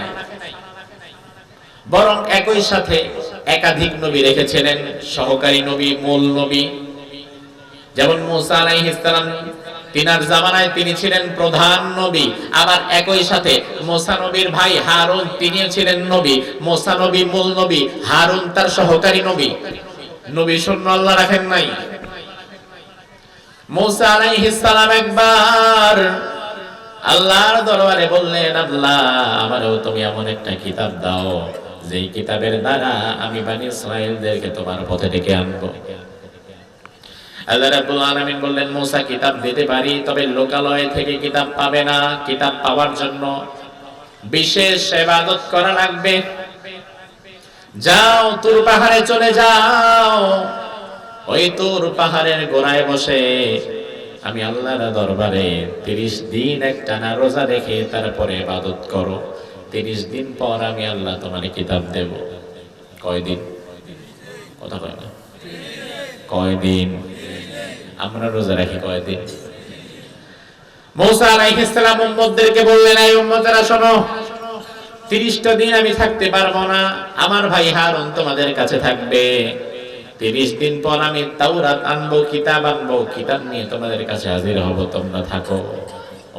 বরং একই সাথে একাধিক নবী রেখেছিলেন, সহকারী নবী, মূল নবী। যেমন মুসা আলাইহিস সালাম, তিনার জামানায় তিনি ছিলেন প্রধান নবী। আবার একই সাথে মুসা নবীর ভাই হারুন, তিনিও ছিলেন নবী। মুসা নবী মূল নবী, হারুন তার সহকারী নবী। নবী শূন্য আল্লাহ রাখেন নাই। মূসা আলাইহিস সালাম একবার আল্লাহর দরবারে বললেন, আল্লাহ আমারও তুমি এমন একটা কিতাব দাও যেই কিতাবের দ্বারা আমি বনি ইসরাঈলদেরকে তোমার পথে ডেকে আনবো। আল্লাহ রাব্বুল আলামিন বললেন, মূসা কিতাব দিতে পারি, তবে লোকালয় থেকে কিতাব পাবে না। কিতাব পাওয়ার জন্য বিশেষ ইবাদত করা লাগবে। যাও তুর পাহাড়ে চলে যাও, ওই তুর পাহাড়ের গোড়ায় বসে আমি আল্লাহর দরবারে 30 দিন একটানা রোজা রেখে তারপরে ইবাদত করো। 30 দিন পর আমি আল্লাহ তোমার কিতাব দেব। কয়দিন? কথা কয় না। কয়দিন? আমরা রোজা রাখি কয়দিন? মূসা আলাইহিস সালাম উম্মতদেরকে বললেন, এই উম্মতেরা শোনো, 30টা দিন আমি থাকতে পারবো না, আমার ভাই হারুন তোমাদের কাছে থাকবে। 30 দিন পর আমি তাওরাত আনবো, কিতাব আনবো, কিতাব নিয়ে তোমাদের কাছে হাজির হব, তোমরা থাকো।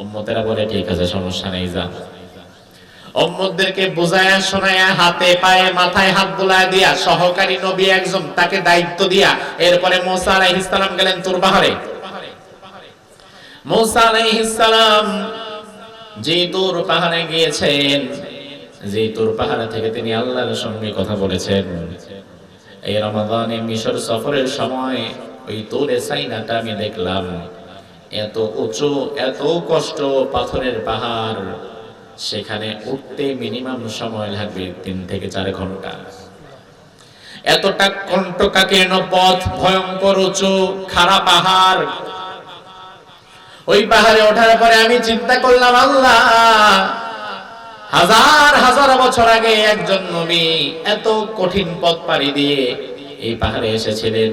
উম্মতেরা বলে ঠিক আছে, সমস্যা নেই, যান। উম্মতদেরকে বুঝায়া শোনায়া হাতে পায়ে মাথায় হাত বুলায় দিয়া সহকারী নবী একজন তাকে দায়িত্ব দিয়া এরপরে মূসা আলাইহিস সালাম গেলেন তুর পাহাড়ে। মূসা আলাইহিস সালাম যে তুর পাহাড়ে গিয়েছেন, যে তুর পাহাড় থেকে তিনি আল্লাহর সঙ্গে কথা বলেছেন, এই রমাদানে মিশর সফরের সময় ওই তুরে সাইনাটা আমি দেখলাম, এত উঁচু, এত কষ্ট, পাথরের পাহাড়, সেখানে উঠতে মিনিমাম সময় লাগবে 3 থেকে 4 ঘন্টা। এতটা কণ্টকাকীর্ণ পথ, ভয়ঙ্কর উঁচু খাড়া পাহাড়। ওই পাহাড়ে ওঠার পরে আমি চিন্তা করলাম, আল্লাহ, হাজার হাজার বছর আগে একজন নবী এত কঠিন পথ পাড়ি দিয়ে এই পাহাড়ে এসেছিলেন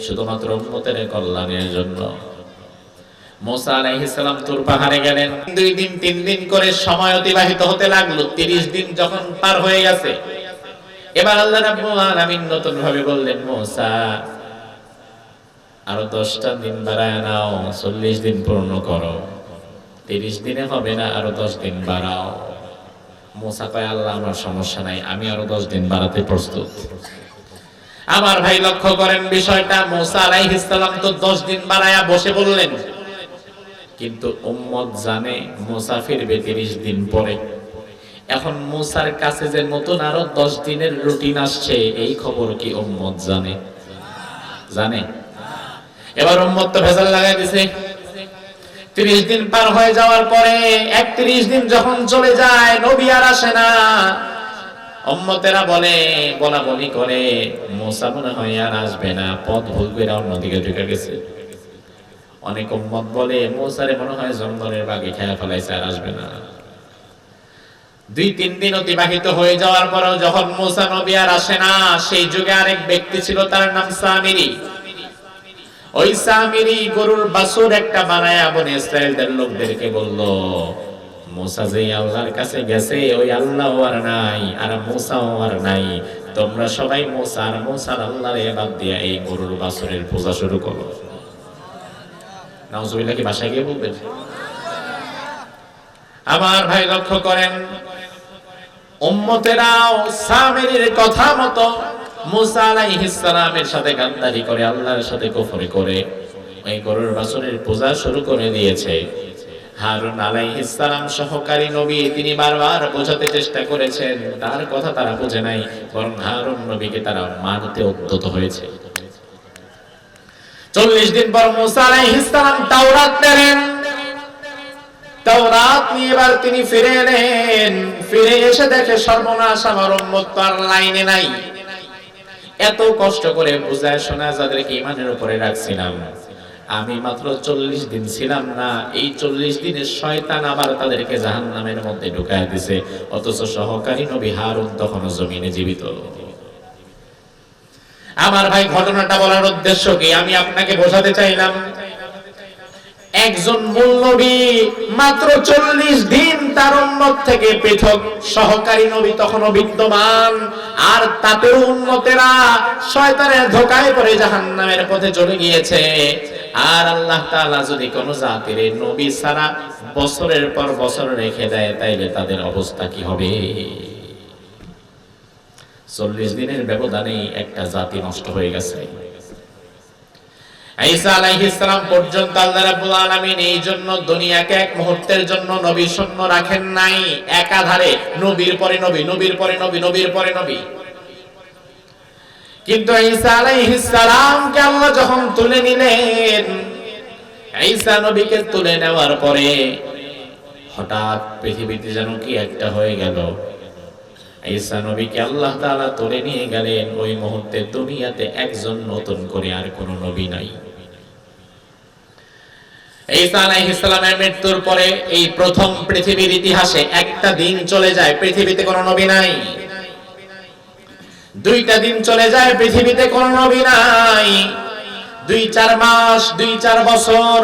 শুধুমাত্র উম্মতের কল্যাণের জন্য। মূসা আলাইহিস সালাম তুর পাহাড়ে গেলেন। 2 দিন 3 দিন করে সময় অতিবাহিত হতে লাগলো। 30 দিন যখন পার হয়ে গেছে, এবার আল্লাহ রাব্বুল আলামিন নতুন ভাবে বললেন, মূসা আরো 10টা দিন বাড়ায় নাও, 40 দিন পূর্ণ করো। 30 দিনে হবে না, আরো 10 দিন বাড়াও। মূসা কয়, আল্লাহ আমার সমস্যা নাই, আমি আরো 10 দিন বাড়াতে প্রস্তুত। আমার ভাই লক্ষ্য করেন বিষয়টা, মূসা আলাইহিস সালাম তো 10 দিন বাড়ায়া বসে বললেন, কিন্তু উম্মত জানে মূসা ফিরবে 30 দিন পরে। এখন মূসার কাছে যে নতুন আরো 10 দিনের রুটিন আসছে, এই খবর কি উম্মত জানে? জানে? এবার উম্মত তো ভেজাল লাগাই দিছে। 30 দিন পার হয়ে যাওয়ার পরে 31 দিন যখন চলে যায়, নবী আর আসে না। উম্মতেরা বলা বলি করে, মূসা মনে হয় আর আসবে না, পথ ভুল করে অন্যদিকে ঢুকে গেছে। অনেক উম্মত বলে, মূসারে মনে হয় জঙ্গলের বাগে খেয়া ফেলাইছে, আর আসবে না। 2-3 দিন অতিবাহিত হয়ে যাওয়ার পরেও যখন মূসা নবী আর আসে না, সেই যুগে আরেক ব্যক্তি ছিল, তার নাম সামিরী। ওই সামিরী গরুর বাছুর একটা বানায়া বনি ইসরাইলদের লোকদেরকে বলল, মূসা যে আল্লাহর কাছে গেছে, ওই আল্লাহ আর নাই, আর মূসাও আর নাই, তোমরা সবাই মূসা আর মূসার আল্লাহর ইবাদত দিয়া এই গরুর বাছুরের পূজা শুরু করো। নাউজুবিল্লাহ কি ভাষায় গিয়ে বলবেন? আমার ভাই লক্ষ্য করেন, উম্মতেরাও সামিরীর কথা মতো মূসা আলাইহিস সালামের সাথে গাদ্দারি করে, আল্লাহর সাথে কুফরি করে ওই গরুর বাছুরের পূজা শুরু করে দিয়েছে। হারুন আলাইহিস সালাম সহকারী নবী, তিনি বারবার বোঝাতে চেষ্টা করেছেন, তার কথা তারা বোঝে নাই, বরং হারুন নবীকে তারা মানতে উদ্যত হয়েছে। 40 দিন পর মূসা আলাইহিস সালাম তাওরাত পেলেন। তাওরাত নিয়ে এবার তিনি ফিরে এলেন। ফিরে এসে দেখে, সর্বনাশ, আমার উম্মত তো আর লাইনে নাই। এত কষ্ট করে বুঝায় শোনা যাদেরকে ঈমানের উপরে রাখছিলাম, আমি মাত্র 40 দিন ছিলাম না, এই 40 দিনের শয়তান আবার তাদেরকে জাহান্নামের মধ্যে ঢুকায় দিছে, অথচ সহকারী নবী হারুন তখনও জমিনে জীবিত। আমার ভাই, ঘটনাটা বলার উদ্দেশ্য কি? আমি আপনাকে বোঝাতে চাইলাম, একজন মূল নবী মাত্র 40 দিন তার উম্মত থেকে পৃথক, সহকারী নবী তখনও বিদ্যমান, আর তাতেও উম্মতেরা শয়তানের ধোঁকায় পড়ে জাহান্নামের পথে চলে গিয়েছে। আর আল্লাহ তাআলা যদি কোন জাতির নবী ছাড়া বছরের পর বছর রেখে দেয়, তাইলে তাদের অবস্থা কি হবে? 40 দিনের ব্যবধানে একটা জাতি নষ্ট হয়ে গেছে। ঈসা আলাইহিস সালাম পর্যন্ত আল্লাহ রাব্বুল আলামিন এই জন্য দুনিয়াকে এক মুহূর্তের জন্য নবী শূন্য রাখেন নাই, একাধারে নবীর পরে নবী, নবীর পরে নবী, নবীর পরে নবী। কিন্তু ঈসা আলাইহিস সালামকে আল্লাহ যখন তুলে নিলেন, ঈসা নবীকে তুলে নেওয়ার পরে হঠাৎ পৃথিবীতে যেন কি একটা হয়ে গেল। ঈসা নবীকে আল্লাহ তাআলা তুলে নিয়ে গেলেন, ওই মুহূর্তে দুনিয়াতে একজন নতুন করে আর কোনো নবী নাই। ঈসা আলাইহিস সালামের মৃত্যুর পরে এই প্রথম পৃথিবীর ইতিহাসে একটা দিন চলে যায়, পৃথিবীতে কোনো নবী নাই। দুইটা দিন চলে যায়, পৃথিবীতে কোনো নবী নাই। 2-4 মাস, 2-4 বছর,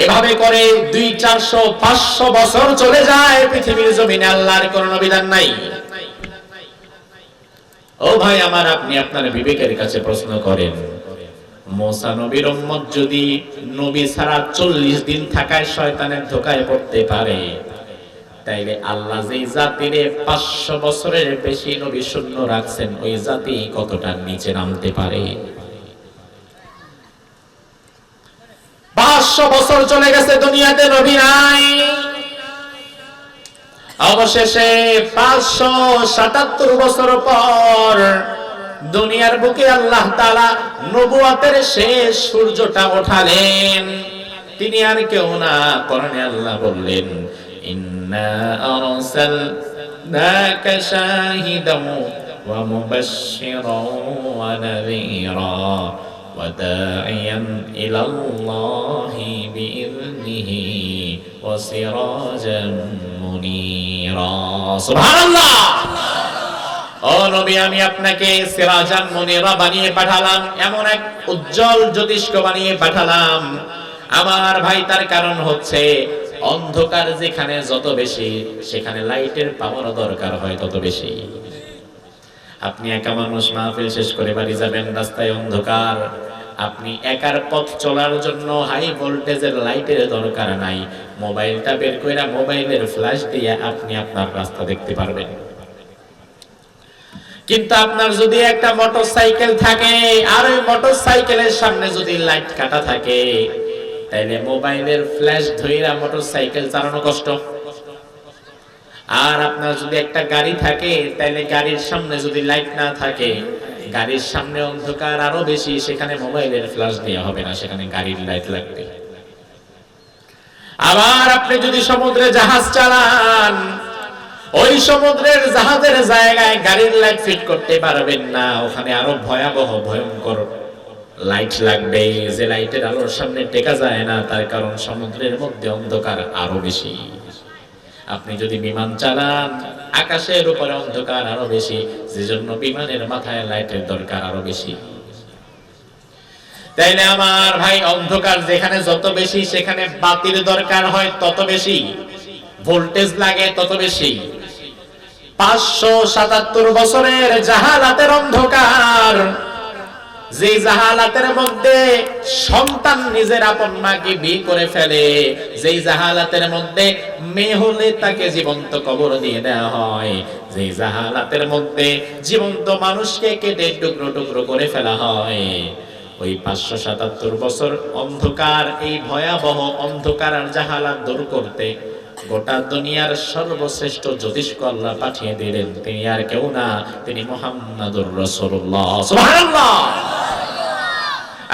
এভাবে করে 200-400-500 বছর চলে যায়, পৃথিবীর জমিনে আল্লাহর কোনো নবীদান নাই। ও ভাই আমার, আপনি আপনার বিবেকের কাছে প্রশ্ন করেন, মুসা নবীর উম্মত যদি নবী ছাড়া 40 দিন থাকায় শয়তানের ধোকায় পড়তে পারে, তাইলে আল্লাহ যেই জাতিরে 500 বছরের বেশি নবী শূন্য রাখছেন, ওই জাতি কতটা নিচে নামতে পারে? 500 বছর চলে গেছে, দুনিয়াতে নবী নাই। অবশেষে 577 বছর পর দুনিয়ার বুকে আল্লাহ তাআলা নবুয়তের শেষ সূর্যটা ওঠালেন। তিনি আর কেউ না, কোরআনে আল্লাহ বললেন, ইন্না আরসালনাকা শাহিদান ওয়া মুবাশশিরান ওয়া নাযীরা ওয়া দাঈয়ান ইলাল্লাহি বিইذনিহি ওয়া সিরাজাম মুনীরা। সুবহানাল্লাহ। ও নবী, আমি আপনাকে সিরাজান মুনীরা বানিয়ে পাঠালাম, এমন এক উজ্জ্বল জ্যোতিষ্ক বানিয়ে পাঠালাম। আমার ভাই, তার কারণ হচ্ছে অন্ধকার যেখানে যত বেশি, সেখানে লাইটের পাওয়ার দরকার হয় তত বেশি। আপনি একা মানুষ, মাহফিল শেষ করে বাড়ি যাবেন, রাস্তায় অন্ধকার, আপনি একার পথ চলার জন্য হাই ভোল্টেজের লাইটের দরকার নাই। মোবাইলটা বের করে মোবাইলের ফ্ল্যাশ দিয়ে আপনি আপনার রাস্তা দেখতে পারবেন। কিন্তু আপনার যদি একটা মোটরসাইকেল থাকে, আর ওই মোটরসাইকেলের সামনে যদি লাইট কাটা থাকে, তাইলে মোবাইলের ফ্ল্যাশ ধইরা মোটরসাইকেল চালানো কষ্ট। আর আপনার যদি একটা গাড়ি থাকে, তাইলে গাড়ির সামনে যদি লাইট না থাকে, গাড়ির সামনে অন্ধকার আরো বেশি, সেখানে মোবাইলের ফ্ল্যাশ দেওয়া হবে না, সেখানে গাড়ির লাইট লাগবে। আবার আপনি যদি সমুদ্রে জাহাজ চালান, ওই সমুদ্রের জাহাজের জায়গায় গাড়ির লাইট ফিট করতে পারবেন না, ওখানে আরো ভয়াবহ ভয়ঙ্কর লাইট লাগবে, যে লাইটের আলোর সামনে টেকা যায় না, তার কারণ সমুদ্রের মধ্যে অন্ধকার আরো বেশি। আপনি যদি বিমান চালান, আকাশের উপরে অন্ধকার আরো বেশি, যেজন্য বিমানের মাথায় লাইটের দরকার আরো বেশি। তাইলে আমার ভাই, অন্ধকার যেখানে যত বেশি, সেখানে বাতির দরকার হয় তত বেশি, ভোল্টেজ লাগে তত বেশি। 577 বছরের জাহালাতের অন্ধকার, যে জাহালাতের মধ্যে সন্তান নিজের আপন মাকে বিয়ে করে ফেলে, যেই জাহালাতের মধ্যে মেয়ে হলে তাকে জীবন্ত কবর দিয়ে দেওয়া হয়, যেই জাহালাতের মধ্যে জীবন্ত মানুষকে কেটে টুকরো টুকরো করে ফেলা হয়, ওই 577 বছর অন্ধকার, এই ভয়াবহ অন্ধকার আর জাহালাত দূর করতে গোটা দুনিয়ার সর্বশ্রেষ্ঠ জ্যোতিষ্ক আল্লাহ পাঠিয়ে দিলেন। তিনি আর কেউ না, তিনি মুহাম্মাদুর রাসূলুল্লাহ। সুবহানাল্লাহ।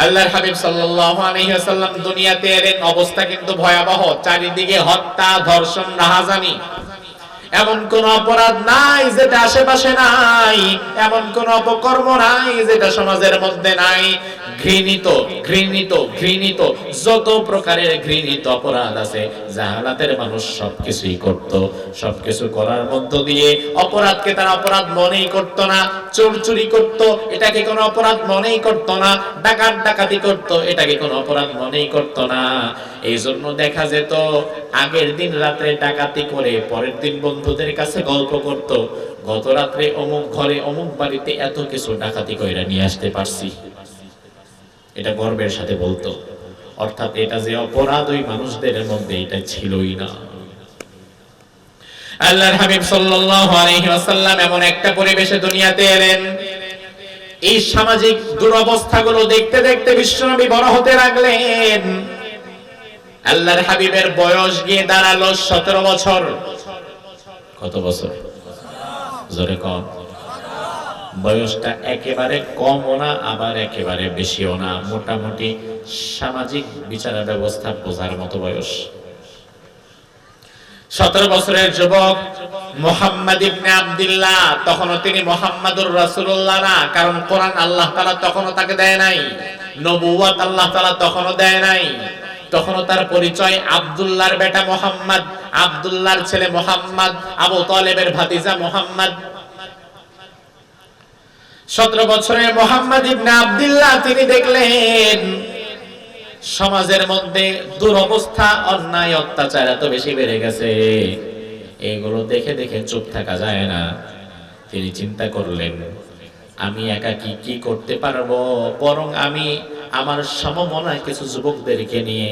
আল্লাহর হাবিব সাল্লাল্লাহু আলাইহি ওয়াসাল্লাম দুনিয়াতে এলেন, অবস্থা কিন্তু ভয়াবহ, চারিদিকে হত্যা, ধর্ষণ, রাহাজানি। এমন কোন অপরাধ নাই যেটা আশেপাশে নাই, এমন কোন অপকর্ম নাই যেটা সমাজের মধ্যে নাই। ঘৃণিত ঘৃণিত ঘৃণিত যত প্রকারের ঘৃণিত অপরাধ আছে, জাহালাতের মানুষ সবকিছুই করত। সবকিছু করার মধ্য দিয়ে অপরাধকে তারা অপরাধ মনেই করত না। চোর চুরি করত, এটাকে কোনো অপরাধ মনেই করত না। ডাকাত ডাকাতি করত, এটাকে কোনো অপরাধ মনেই করত না। এই জন্য দেখা যেত, আগের দিন রাত্রে ডাকাতি করে পরের দিন বন্ধুদের কাছে গল্প করত, গত রাত্রে অমুক ঘরে অমুক বাড়িতে এত কিছু ডাকাতি কইরা নিয়ে আসতে পারছি, এটা গর্বের সাথে বলতো। অর্থাৎ এটা যে অপরাধ, ওই মানুষদের মধ্যে এটা ছিলই না। আল্লাহর হাবিব সাল্লাল্লাহু আলাইহি ওয়াসাল্লাম এমন একটা পরিবেশে দুনিয়াতে এলেন, এই সামাজিক দুরবস্থাগুলো দেখতে দেখতে বিশ্বনবী বড় হতে লাগলেন। আল্লাহর হাবিবের বয়স গিয়ে দাঁড়ালো 17 বছর। কত বছর? জোরে কম। বয়সটা একেবারে কমও না আবার একেবারে বেশিও না, মোটামুটি সামাজিক বিচার ব্যবস্থা বোঝার মতো বয়স। 17 বছরের যুবক মুহাম্মদ ইবনে আব্দুল্লাহ, তখনও তিনি মুহাম্মাদুর রাসূলুল্লাহ না, কারণ কোরআন আল্লাহ তাআলা তখনও তাকে দেয় নাই, নবুয়ত আল্লাহ তাআলা তখনও দেয় নাই। তখনও তার পরিচয় আব্দুল্লাহর বেটা মুহাম্মদ, আব্দুল্লাহর ছেলে মুহাম্মদ, আবু তালেবের ভাতিজা মুহাম্মদ। 17 বছরের মুহাম্মদ ইবনে আব্দুল্লাহ তিনি দেখলেন সমাজের মধ্যে দুরবস্থা, অন্যায়, অত্যাচার এত বেশি বেড়ে গেছে, এগুলো দেখে দেখে চুপ থাকা যায় না। তিনি চিন্তা করলেন, আমি একা কি করতে পারবো, বরং আমি আমার সমমনা কিছু যুবকদেরকে নিয়ে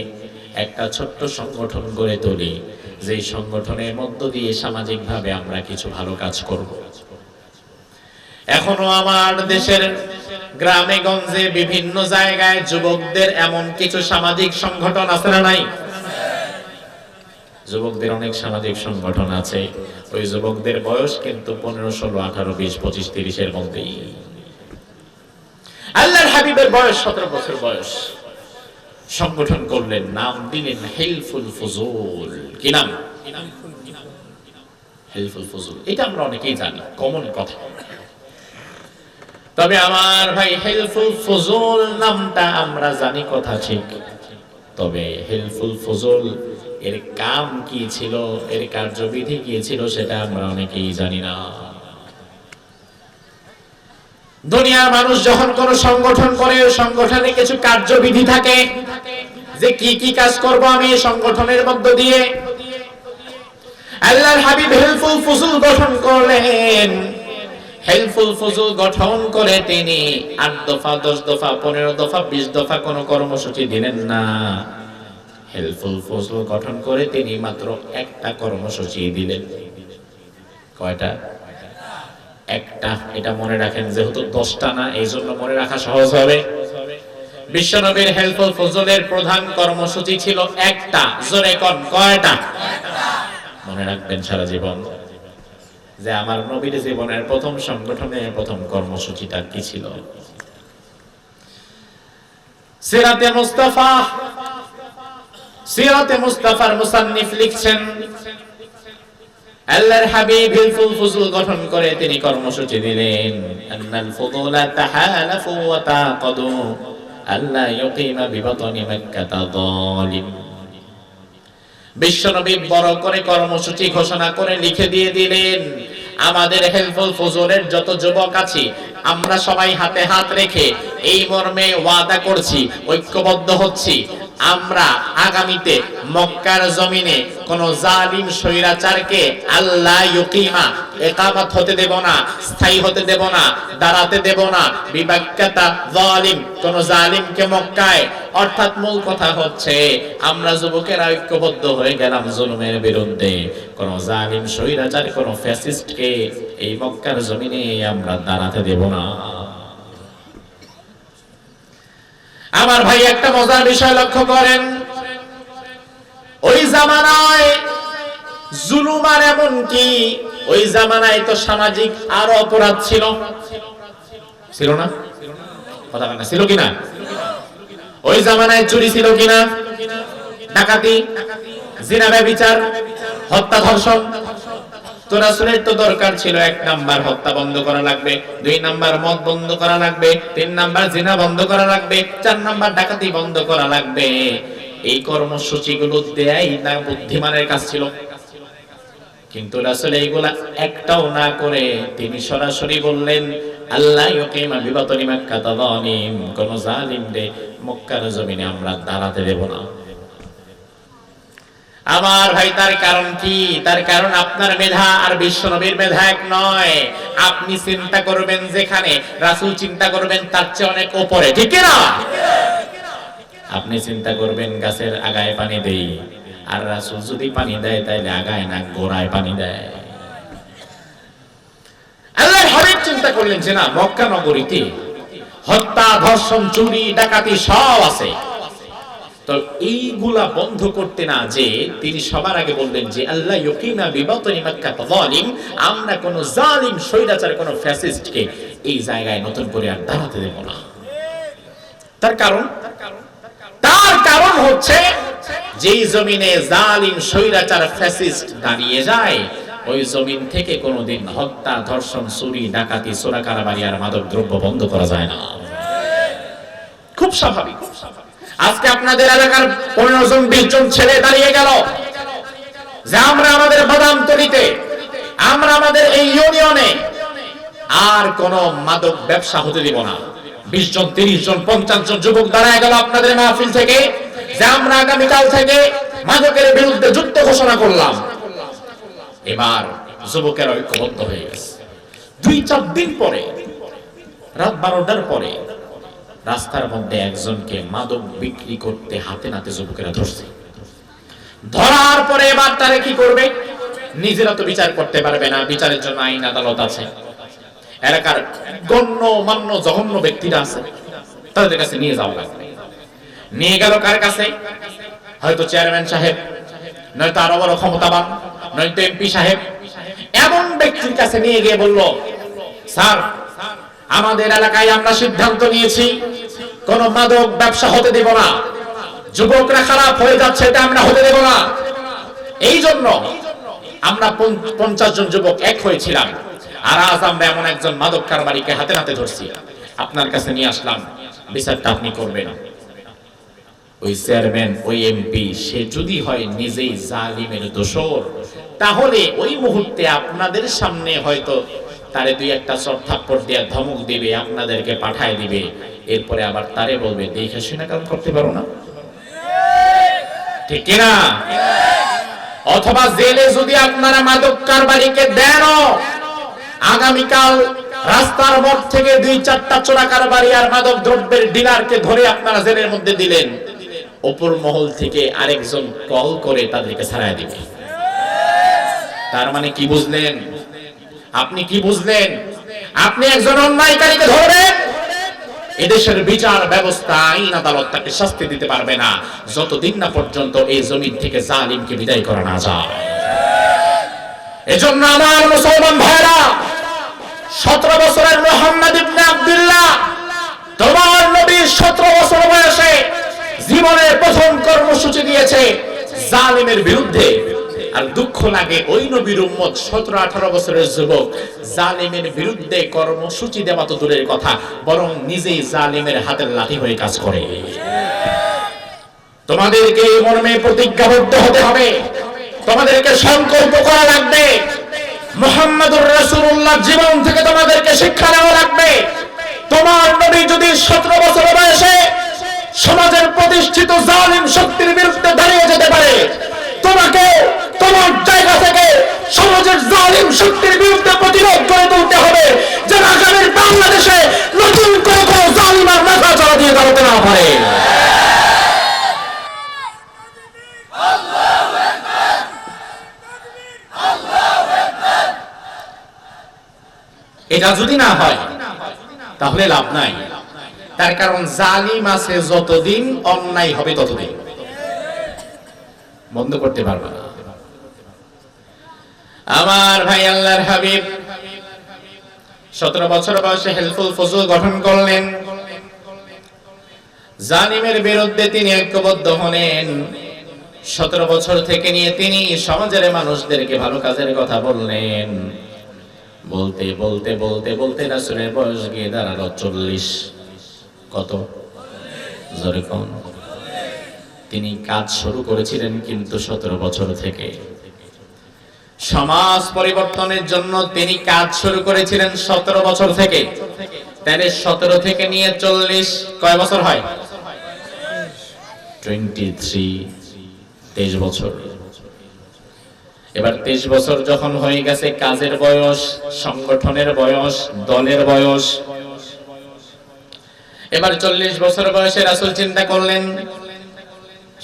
একটা ছোট্ট সংগঠন গড়ে তুলি, যে সংগঠনের মধ্য দিয়ে সামাজিকভাবে আমরা কিছু ভালো কাজ করব। এখনো আমার দেশের গ্রামে গঞ্জে বিভিন্ন জায়গায় যুবকদের এমন কিছু সামাজিক সংগঠন আছে না নাই? যুবকদের অনেক সামাজিক সংগঠন আছে। ওই যুবকদের বয়স কিন্তু 15, 16, 18, 20, 25, 30 এর মধ্যেই। আল্লাহর হাবিবের বয়স 17 বছর বয়স। সংগঠন করলেন, নাম দিলেন হিলফুল ফুজুল। কি নাম? হিলফুল ফুজুল। এটা আমরা অনেকেই জানি, কমন কথা। তবে আমার ভাই, হিলফুল ফুজুল নামটা আমরা জানি কথা ঠিক, তবে হিলফুল ফুজুল এর কাম কি ছিল, এর কার্যবিধি কি ছিল, সেটা আমরা অনেকেই জানি না। দুনিয়ার মানুষ যখন কোন সংগঠন করে, ওই সংগঠনে কিছু কার্যবিধি থাকে, যে কি কি কাজ করব আমি এই সংগঠনের মধ্য দিয়ে। আল্লাহর হাবিব হিলফুল ফুজুল গঠন করলেন। হিলফুল ফুজুল গঠন করে তিনি 8 দফা, 10 দফা, 15 দফা, 20 দফা কোন কর্মসূচি দিলেন না। হিলফুল ফুজুল গঠন করে তিনি মাত্র একটা কর্মসূচি দিলেন। কয়টা? একটা। এটা মনে রাখেন, যেহেতু 10টা না, এই জন্য মনে রাখা সহজ হবে। বিশ্বনবীর হিলফুল ফুজুলের প্রধান কর্মসূচি ছিল একটা। জোরে কোন, কয়টা? মনে রাখবেন সারা জীবন, যে আমার নবীর জীবনের প্রথম সংগঠনের প্রথম কর্মসূচিটা কি ছিল। সিরাতে মুস্তাফা, সিরাতে মুস্তাফার মুসান্নিফ লিখছেন, আল্লাহর হাবিব হিলফুল ফুজুল গঠন করে তিনি কর্মসূচি দিলেন, আন্নাল ফুদুলা তাহালাফু ওয়া তাকাদু আল্লা ইউকিমা বিবাতনি মক্কাতা যালিম। বিশ্বনবী বড় করে কর্মসূচি ঘোষণা করে লিখে দিয়ে দিলেন, আমাদের হিলফুল ফুজুলের যত যুবক আছি, আমরা সবাই হাতে হাত রেখে এই মর্মে ওয়াদা করছি, ঐক্যবদ্ধ হচ্ছি, আমরা আগামীতে মক্কার জমিনে কোন জালিম স্বৈরাচারকে আল্লাহ ইউকিমা, ইকামত হতে দেব না, স্থায়ী হতে দেব না, দাঁড়াতে দেব না, বিবাক্কাতা যালিম, কোন জালিমকে মক্কায়। অর্থাৎ মূল কথা হচ্ছে, আমরা যুবকেরা ঐক্যবদ্ধ হয়ে গেলাম জুলুমের বিরুদ্ধে। কোন জালিম স্বৈরাচার, কোন ফ্যাসিস্টকে এই মক্কার জমিনে আমরা দাঁড়াতে দেব না। আমার ভাই, একটা মজার বিষয় লক্ষ্য করেন, ওই জামানায় জুলুম আর এমন কি, ওই জামানায় তো সামাজিক আরো অপরাধ ছিল, ছিল না? কথা বলেন, ছিল কিনা? ওই জামানায় চুরি ছিল কিনা, ডাকাতি, জিনা, ব্যভিচার, হত্যা, ধর্ষণ। তো রাসূলের তো দরকার ছিল, 1 নাম্বার হত্যা বন্ধ করা লাগবে, 2 নাম্বার মদ বন্ধ করা লাগবে, 3 নাম্বার জিনা বন্ধ করা লাগবে, 4 নাম্বার ডাকাতি বন্ধ করা লাগবে। এই কর্মসূচিগুলো দেয়াই না বুদ্ধিমানের কাজ ছিল। কিন্তু রাসূল এইগুলা একটাও না করে তিনি সরাসরি বললেন, আল্লাহ ইউকিমা বিবাতনি মক্কাতা যালিম, কোন জালিমরে মক্কার জমিনে আমরা দাঁড়াতে দেব না। আমার ভাই, তার কারণ কি? তার কারণ আপনার মেধা আর বিশ্বনবীর মেধা এক নয়। আপনি চিন্তা করবেন যেখানে, রাসূল চিন্তা করবেন তার চেয়ে অনেক উপরে, ঠিক না? আপনি চিন্তা করবেন গাছের আগায় পানি দেই, আর রাসূল যদি পানি দেয় তাহলে আগায় না গোড়ায় পানি দেয়। আল্লাহর হাবিব চিন্তা করলেন যে না, মক্কা নগরীতে হত্যা, ধর্ষণ, চুরি, ডাকাতি সব আছে। তো এইগুলা বন্ধ করতে না যে তিনি সবার আগে বললেন যে আল্লাহ ইউকিনা বিবাতনি মাক্কা যালিম, আমরা কোন জালিম, স্বৈরাচার, কোন ফ্যাসিস্টকে এই জায়গায় নতুন করে আর দাঁড়াতে দেব না। তার কারণ হচ্ছে যেই জমিনে জালিম, স্বৈরাচার, ফ্যাসিস্ট দাঁড়িয়ে যায় ওই জমিন থেকে কোনোদিন হত্যা, ধর্ষণ, চুরি, ডাকাতি, চোরা কারবারি আর মাদক দ্রব্য বন্ধ করা যায় না। খুব স্বাভাবিক। আজকে আপনাদের এলাকার 15 জন 20 জন ছেলে দাঁড়িয়ে গেল যে আমরা আমাদের বাদামতলিতে, আমরা আমাদের এই ইউনিয়নে আর কোন মাদক ব্যবসা হতে দিব না। 20 জন 30 জন 50 জন যুবক দাঁড়ায় গেল আপনাদের মাহফিল থেকে যে আমরা আগামীকাল থেকে মাদকের বিরুদ্ধে যুদ্ধ ঘোষণা করলাম। এবার যুবকেরা ঐক্যবদ্ধ হয়ে গেছে। 2-4 দিন পরে রাত 12টার পরে রাস্তার মধ্যে একজনকে মাদক বিক্রি করতে হাতে নাতে যুবকেরা ধরছে। ধরার পরে এবার তারা কি করবে? নিজেরা তো বিচার করতে পারবে না, বিচারের জন্য আইন আদালত আছে। এলাকার গণ্যমান্য জঘন্য ব্যক্তিরা আছে, তাদের কাছে নিয়ে যাওয়া লাগবে। নিয়ে গেল কার কাছে? হয়তো চেয়ারম্যান সাহেব, নয়তো আরো বড় ক্ষমতাবান, নয়তো এমপি সাহেব। এমন ব্যক্তির কাছে নিয়ে গিয়ে বলল, স্যার, আমাদের এলাকায় আমরা সিদ্ধান্ত নিয়েছি কোন মাদক ব্যবসা হতে দেব না, যুবকরা খারাপ হয়ে যাচ্ছে, এটা আমরা হতে দেব না। এই জন্য আমরা 50 জন যুবক এক হয়েছিলাম, আর আজ আমরা এমন একজন মাদক কারবারিকে হাতে নাতে ধরছি, আপনার কাছে নিয়ে আসলাম, বিচারটা আপনি করবেন। ওই চেয়ারম্যান, ওই এমপি, সে যদি হয় নিজেই জালিমের দোসর, তাহলে ওই মুহূর্তে আপনাদের সামনে হয়তো তারে 2-1 চড় থাপ্পড় দিয়ে ধমক দিবে, আপনাদেরকে পাঠায় দিবে, এরপরে আবার তারে বলবে দেখে শুনে কাজ করতে পারো না, ঠিক কিনা? অথবা জেলে যদি আপনারা মাদক কারবারিকে দেন, আগামীকাল রাস্তার মোড় থেকে 2-4টা চোরা কারবারি আর মাদক দ্রব্যের ডিলারকে ধরে আপনারা জেলের মধ্যে দিলেন, উপর মহল থেকে আরেকজন কল করে তাদেরকে ছাড়াই দিবে। তার মানে কি বুঝলেন? আপনি কি বুঝলেন? আপনি একজন অন্যায়কারীকে ধরবেন, এদেশের বিচার ব্যবস্থা, আইন আদালত তাকে শাস্তি দিতে পারবে না যতদিন না পর্যন্ত এই জমিন থেকে জালিমকে বিদায় করা না যায়। এজন্য আমার মুসলমান ভাইরা, 17 বছরের মুহাম্মদ ইবনে আব্দুল্লাহ, তোমার নবী 17 বছর বয়সে জীবনের প্রথম কর্মসূচি দিয়েছে জালিমের বিরুদ্ধে। আর দুঃখ লাগে ওই নবীর উম্মত 17-18 বছরের যুবক জালিমের বিরুদ্ধে কর্মসূচি দেওয়া তো দূরের কথা, বরং নিজেই জালিমের হাতের লাঠি হয়ে কাজ করে। তোমাদেরকে এই মর্মে প্রতিজ্ঞাবদ্ধ হতে হবে, তোমাদেরকে সংকল্প করা লাগবে, মুহাম্মদুর রাসূলুল্লাহ জীবন থেকে তোমাদেরকে শিক্ষা নেওয়া লাগবে। তোমার নবী যদি 17 বছর বয়সে সমাজের প্রতিষ্ঠিত জালিম শক্তির বিরুদ্ধে দাঁড়িয়ে যেতে পারে, তোমাকে তোমার জায়গা থেকে সমাজের জালিম শক্তির বিরুদ্ধে প্রতিরোধ করে তুলতে হবে, যেন আগামীর বাংলাদেশে নতুন করে কোনো জালিম আর মাথা চড়া দিয়ে দাঁড়াতে না পারে। এটা যদি না হয় তাহলে লাভ নাই। তার কারণ জালিম আছে যতদিন, অন্যায় হবে ততদিন, বন্ধ করতে পারবে না। আমার ভাই আল্লাহর হাবিব 17 বছর বয়সে হেলফুল ফজল গঠন করলেন, জালিমের বিরুদ্ধে তিনি ঐক্যবদ্ধ হলেন। 17 বছর থেকে নিয়ে তিনি সমাজের মানুষদেরকে ভালো কাজের কথা বললেন। বলতে বলতে বলতে বলতে রাসূলের বয়স গিয়ে দাঁড়ালো 40। কত? জোরে কোন? তিনি কাজ শুরু করেছিলেন কিন্তু 17 বছর থেকে। সমাজ পরিবর্তনের জন্য তিনি কাজ শুরু করেছিলেন 17 বছর থেকে। তাহলে 17 থেকে নিয়ে 40 কয় বছর হয়? 23 বছর। এবার 23 বছর যখন হয়ে গেছে, কাজের বয়স, সংগঠনের বয়স, দলের বয়স, এবার 40 বছর বয়সে রাসূল চিন্তা করলেন,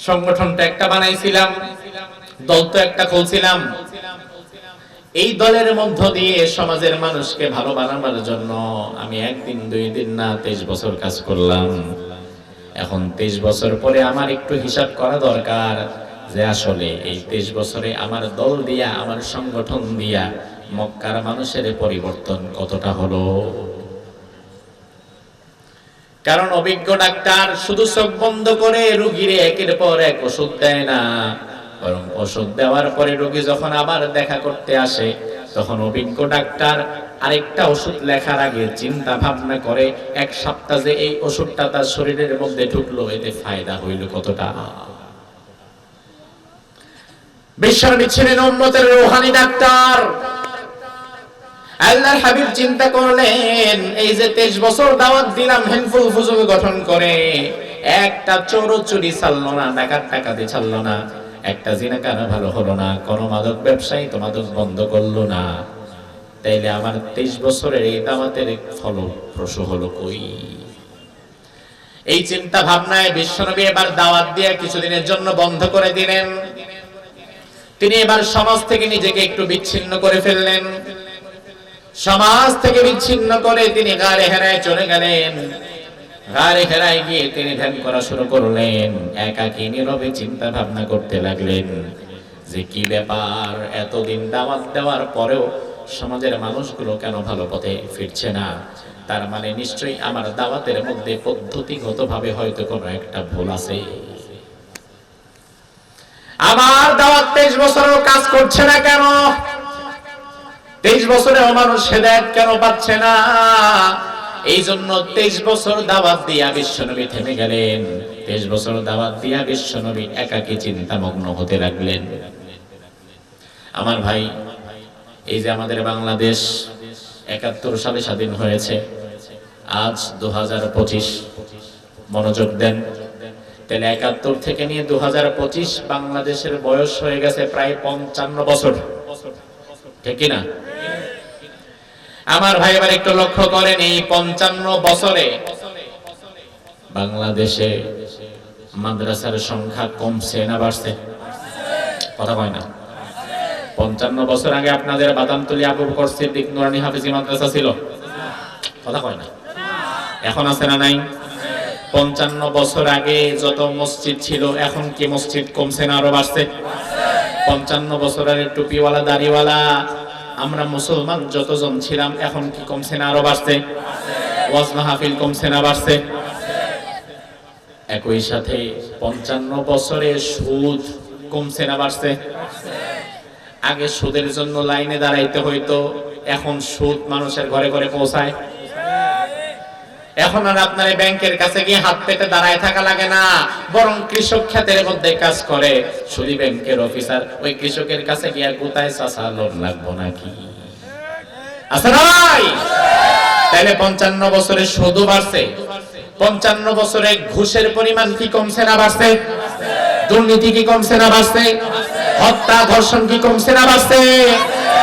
সংগঠনটা একটা বানাইছিলাম, দল তো একটা খুলছিলাম, এই দলের মধ্য দিয়ে সমাজের মানুষকে ভালো বানাবার জন্য আমি একদিন দুই দিন না 23 বছর কাজ করলাম। এখন 23 বছর পরে আমার একটু হিসাব করা দরকার যে আসলে এই 23 বছরে আমার দল দিয়া, আমার সংগঠন দিয়া মক্কার মানুষের পরিবর্তন কতটা হলো। কারণ অভিজ্ঞ ডাক্তার শুধু চোখ বন্ধ করে রোগীর একের পর এক ওষুধ দেয় না, বরং ওষুধ দেওয়ার পরে রোগী যখন আবার দেখা করতে আসে তখন অভিজ্ঞ ডাক্তার আরেকটা ওষুধ লেখার আগে চিন্তা ভাবনা করে এক সপ্তাহ যে এই ওষুধটা তার শরীরের মধ্যে ঢুকলো এতে ফায়দা হইল কতটা। বিশ্বনবী ছিলেন উম্মতের রূহানি ডাক্তার। আল্লাহর হাবিব চিন্তা করলেন এই যে 23 বছর দাওয়াত দিলাম হ্যান্ডফুল ফুজুল গঠন করে, একটা চোর চুরি ছাড়লো না, ডাকাত টাকাতে ছাড়লো না, একটা জিনাকার ভালো হলো না, কোন মাদক ব্যবসায়ী তো মাদক বন্ধ করলো না, তাইলে আমার 23 বছরের এই দাওয়াতের ফলপ্রসূ হলো কই? এই চিন্তা ভাবনায় বিশ্বনবী এবার দাওয়াত দিয়ে কিছুদিনের জন্য বন্ধ করে দিলেন। তিনি এবার সমাজ থেকে নিজেকে একটু বিচ্ছিন্ন করে ফেললেন। সমাজ থেকে বিচ্ছিন্ন করে তিনি গারে হেরায় চলে গেলেন। গারে হেরায় গিয়ে তিনি ধ্যান করা শুরু করলেন। একাকী নীরবে চিন্তা ভাবনা করতে লাগলেন যে কি ব্যাপার, এতদিন দাওয়াত দেওয়ার পরেও সমাজের মানুষগুলো কেন ভালো পথে ফিরছে না? তার মানে নিশ্চয়ই আমার দাওয়াতের মধ্যে পদ্ধতিগতভাবে হয়তো কোনো একটা ভুল আছে। আমার দাওয়াত 23 বছরেও কাজ করছে না কেন? 23 বছরেও মানুষ হেদায়েত কেন পাচ্ছে না? এই জন্য 23 বছর দাওয়াত দিয়া বিশ্বনবী থেমে গেলেন। 23 বছর দাওয়াত দিয়া বিশ্বনবী একাকী চিন্তামগ্ন হতে লাগলেন। আমার ভাই, এই যে আমাদের বাংলাদেশ 71 সালে স্বাধীন হয়েছে, আজ 2025, মনোযোগ দেন। তাহলে 71 থেকে নিয়ে 2025 বাংলাদেশের বয়স হয়ে গেছে প্রায় 55 বছর, ঠিক না? আমার ভাই এবার একটু লক্ষ্য করেন, এই 55 বছরে বাংলাদেশে মাদ্রাসার সংখ্যা কমছে না বাড়ছে? কথা কয় না। 55 বছর আগে আপনাদের বাদামতলী আবু বকর সিদ্দিক নুরানি হাফেজি মাদ্রাসা ছিল? কথা কয় না। এখন আছে না নাই? 55 বছর আগে যত মসজিদ ছিল এখন কি মসজিদ কমছে না আরো বাড়ছে? 55 বছরের টুপিওয়ালা দাড়িওয়ালা আমরা মুসলমান যতজন ছিলাম এখন কি কমছে না আরো বাড়ছে? ওয়াজ মাহফিল কমছে না বাড়ছে? একই সাথে 55 বছরে সুদ কমছে না বাড়ছে? আগে সুদের জন্য লাইনে দাঁড়াইতে হইতো, এখন সুদ মানুষের ঘরে ঘরে পৌঁছায়। এখন আর আপনার ব্যাংকের কাছে গিয়ে হাত পেতে দাঁড়ায় থাকা লাগে না, বরং কৃষক ক্ষেতের মধ্যে কাজ করে শুধু ব্যাংকের অফিসার ওই কৃষকের কাছে গিয়ে কোথায় চাষা লোন লাগবো নাকি? আছে নাই? তাহলে 55 বছরে সুদ বাড়ছে, 55 বছরে ঘুষের পরিমাণ কি কমছে না বাড়ছে? দুর্নীতি কি কমছে না বাড়ছে? হত্যা ধর্ষণ কি কমছে না বাড়ছে?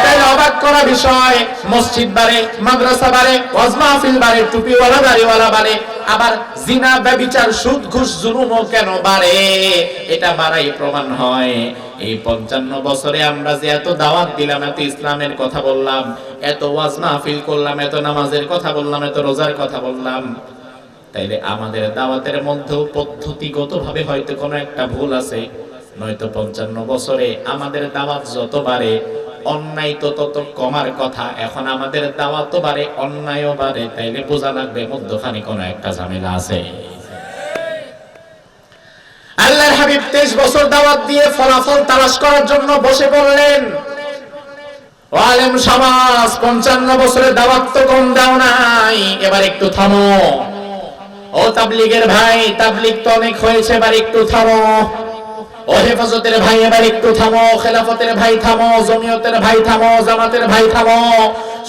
তাহলে অবাক করা বিষয়, মসজিদ বাড়ে, মাদ্রাসা বাড়ে, ওয়াজ মাহফিল বাড়ে, টুপিওয়ালা দাড়িওয়ালা বাড়ে, আবার জিনা ব্যভিচার সুদ ঘুষ জুলুমও কেন বাড়ে? এটা বাড়াই প্রমাণ হয় এই 55 বছরে আমরা যে এত দাওয়াত দিলাম, এত ইসলামের কথা বললাম, এত ওয়াজ মাহফিল করলাম, এত নামাজের কথা বললাম, এত রোজার কথা বললাম, তাইলে আমাদের দাওয়াতের মধ্যেও পদ্ধতিগতভাবে হয়তো কোনো একটা ভুল আছে। নয়তো 55 বছরে আমাদের দাওয়াত যত বাড়ে অন্যায় তো তত কমার কথা। এখন আমাদের দাওয়াত তো বাড়ে, অন্যায়ও বাড়ে, তাইলে বোঝা লাগবে মধ্যখানে কোনো একটা ঝামেলা আছে। আল্লাহর হাবিব 23 বছর দাওয়াত দিয়ে ফলাফল তালাশ করার জন্য বসে পড়লেন। ও আলেম সমাজ, 55 বছরে দাওয়াত তো কম দাও নাই, এবার একটু থামো। ও তাবলীগের ভাই, তাবলীগ তো অনেক হয়েছে, এবার একটু থামো। ও হেফাজতের ভাই, এবার একটু থামো। খেলাফতের ভাই থামো, জমিয়তের ভাই থামো, জামাতের ভাই থামো।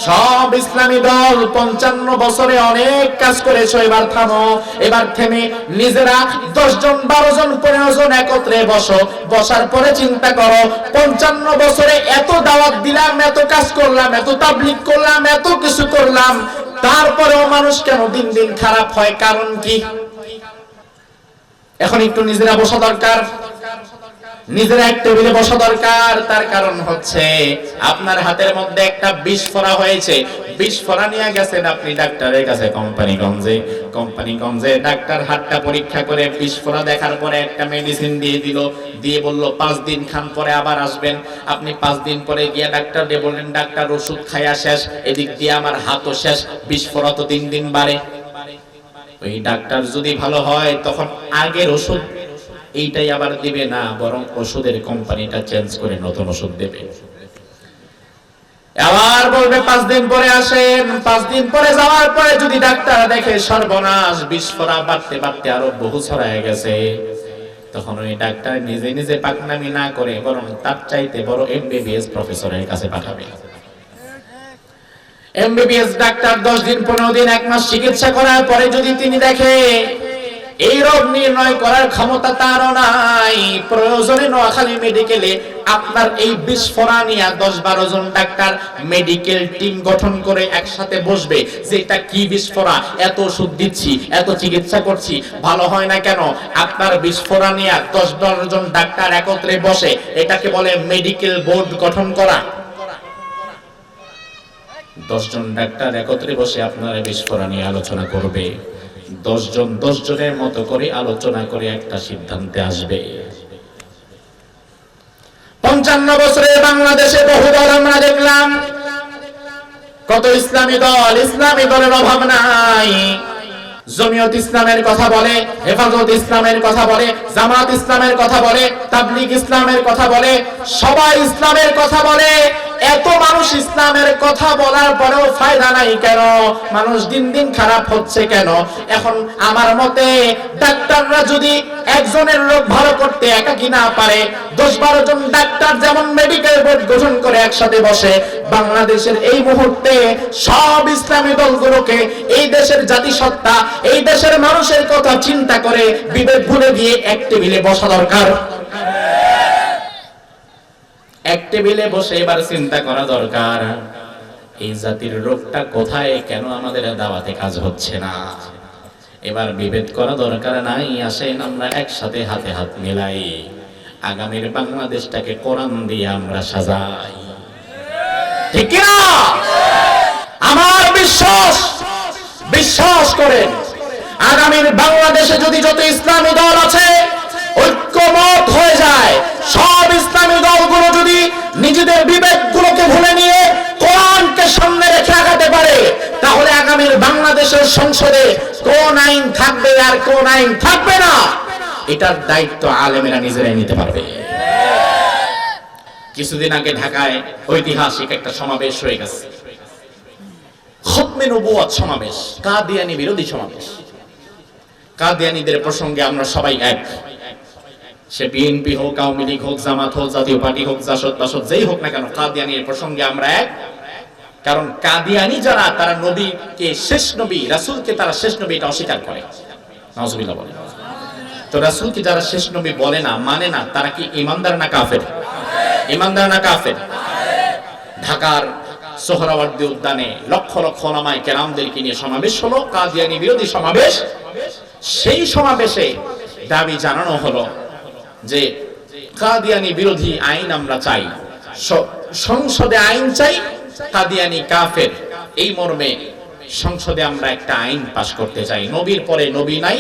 সব ইসলামী দল 55 বছরে অনেক কাজ করেছো, এবার থামো। এবার থেমে নিজেরা 10 জন 12 জন 15 জন একত্রে বসো, বসার পরে চিন্তা করো 55 বছরে এত দাওয়াত দিলাম, এত কাজ করলাম, এত তাবলীগ করলাম, এত কিছু করলাম, তারপরেও মানুষ কেন দিন দিন খারাপ হয়? কারণ কি? এখন একটু নিজেরা বসা দরকার। নিজের এক টেবিলে বসা দরকার। তার কারণ হচ্ছে আপনার হাতের মধ্যে একটা বিষ ফোড়া হয়েছে, বিষ ফোড়া নিয়ে গেছেন আপনি ডাক্তারের কাছে কোম্পানিগঞ্জে ডাক্তার হাতটা পরীক্ষা করে বিষ ফোড়া দেখার পরে একটা মেডিসিন দিয়ে দিল, দিয়ে বলল 5 দিন খান পরে আবার আসবেন। আপনি 5 দিন পরে গিয়ে ডাক্তারকে বললেন ডাক্তার ওষুধ খাইয়া শেষ, এদিক দিয়ে আমার হাতও শেষ, বিষ ফোড়া তো দিন দিন বাড়ে। ওই ডাক্তার যদি ভালো হয় তখন আগের ওষুধ এইটাই আবার দিবে না, বরং ওষুধের কোম্পানিটা চেঞ্জ করে নতুন ওষুধ দেবে। আবার বলবে 5 দিন পরে আসেন। 5 দিন পরে যাওয়ার পরে যদি ডাক্তার দেখে সর্বনাশ, বিষ ফোড়া বাড়তে বাড়তে আরো বহু ছড়ায় গেছে, তখন ওই ডাক্তার নিজে নিজে পাকনামি না করে বরং তার চাইতে বড় এমবিবিএস প্রফেসরের কাছে পাঠাবে। এমবিবিএস ডাক্তার 10 দিন 15 দিন 1 মাস চিকিৎসা করার পরে যদি তিনি দেখে এই রোগ নির্ণয় করার ক্ষমতা তারও নাই, প্রয়োজনে নোয়াখালী মেডিকেলে আপনার এই বিস্ফোরণ নিয়ে 10-12 জন ডাক্তার মেডিকেল টিম গঠন করে একসাথে বসবে যে এটা কি বিস্ফোরণ, এত ওষুধ দিচ্ছি, এত চিকিৎসা করছি, ভালো হয় না কেন। আপনার বিস্ফোরণ নিয়ে 10-12 জন ডাক্তার একত্রে বসে, এটাকে বলে মেডিকেল বোর্ড গঠন করা। 10 জন ডাক্তার একত্রে বসে আপনার বিস্ফোরণ নিয়ে আলোচনা করবে। 10 জন 10 জনের মতো করে আলোচনা করে একটা সিদ্ধান্তে আসবে। 55 বছরে বাংলাদেশে বহু দল আমরা দেখলাম, কত ইসলামী দল, ইসলামী দলের অভাব নাই। জমিয়ত ইসলামের কথা বলে, হেফাজত ইসলামের কথা বলে, জামাত ইসলামের কথা বলে, তাবলীগ ইসলামের কথা বলে, সবাই ইসলামের কথা বলে। এত মানুষ ইসলামের কথা বলার পরেও ফায়দা নাই কেন? মানুষ দিন দিন খারাপ হচ্ছে কেন? এখন আমার মতে ডাক্তাররা যদি একজনের রোগ ভালো করতে একাকি না পারে, 10-12 জন ডাক্তার যেমন মেডিকেল বোর্ড গঠন করে একসাথে বসে, বাংলাদেশের এই মুহূর্তে সব ইসলামী দলগুলোকে এই দেশের জাতিসত্তা, এই দেশের মানুষের কথা চিন্তা করে বিবেক ভুলে দিয়ে এক টেবিলে বসা দরকার। এক টেবিলে বসে এবার চিন্তা করা দরকার, এই জাতির রোগটা কোথায়, কেন আমাদের দাওয়াতে কাজ হচ্ছে না। এবার বিভেদ করা দরকার নাই। আসেন আমরা একসাথে হাতে হাত মিলাই আগামীর বাংলাদেশটাকে কোরআন দিয়ে আমরা সাজাই, ঠিক না? আমার বিশ্বাস করেন, আগামীর বাংলাদেশে যদি যত ইসলামী দল আছে ঐক্যমত হয়ে যায়, সব ইসলামী দলগুলো যদি নিজেদের বিবেকগুলোকে ভুলে নিয়ে কোরআনকে সামনে রেখে আগাতে পারে, তাহলে আগামীর বাংলাদেশের সংসদে কোন আইন থাকবে আর কোন আইন থাকবে না, এটার দায়িত্ব আলেমেরা নিজেরাই নিতে পারবে। কিছুদিন আগে ঢাকায় ঐতিহাসিক একটা সমাবেশ হয়ে গেছে, খতমে নবুয়ত সমাবেশ, কাদিয়ানী বিরোধী সমাবেশ। কাদিয়ানীদের প্রসঙ্গে আমরা সবাই এক, সে বিএনপি হোক, আওয়ামী লীগ হোক, জামাত হোক, জাতীয় পার্টি হোক, জাসদ বাসদ যেই হোক না কেন, কাদিয়ানীর প্রসঙ্গে আমরা এক। কারণ কাদিয়ানী যারা, তারা নবীকে শেষ নবী, রাসূলকে তারা শেষ নবী এটা অস্বীকার করে। নাউজুবিল্লাহ বলে। তো রাসূলকে যারা শেষ নবী বলে না, মানে না, তারা কি ঈমানদার না কাফের? ঈমানদার না কাফের? ঢাকার সোহরাওয়ার্দী উদ্যানে লক্ষ লক্ষ ওলামায়ে কেরামদেরকে নিয়ে সমাবেশ হলো, কাদিয়ানী বিরোধী সমাবেশ। সেই সমাবেশে দাবি জানানো হলো যে কাদিয়ানী বিরোধী আইন আমরা চাই, সংসদে আইন চাই, কাদিয়ানী কাফের, এই মর্মে সংসদে আমরা একটা আইন পাশ করতে চাই। নবীর পরে নবী নাই,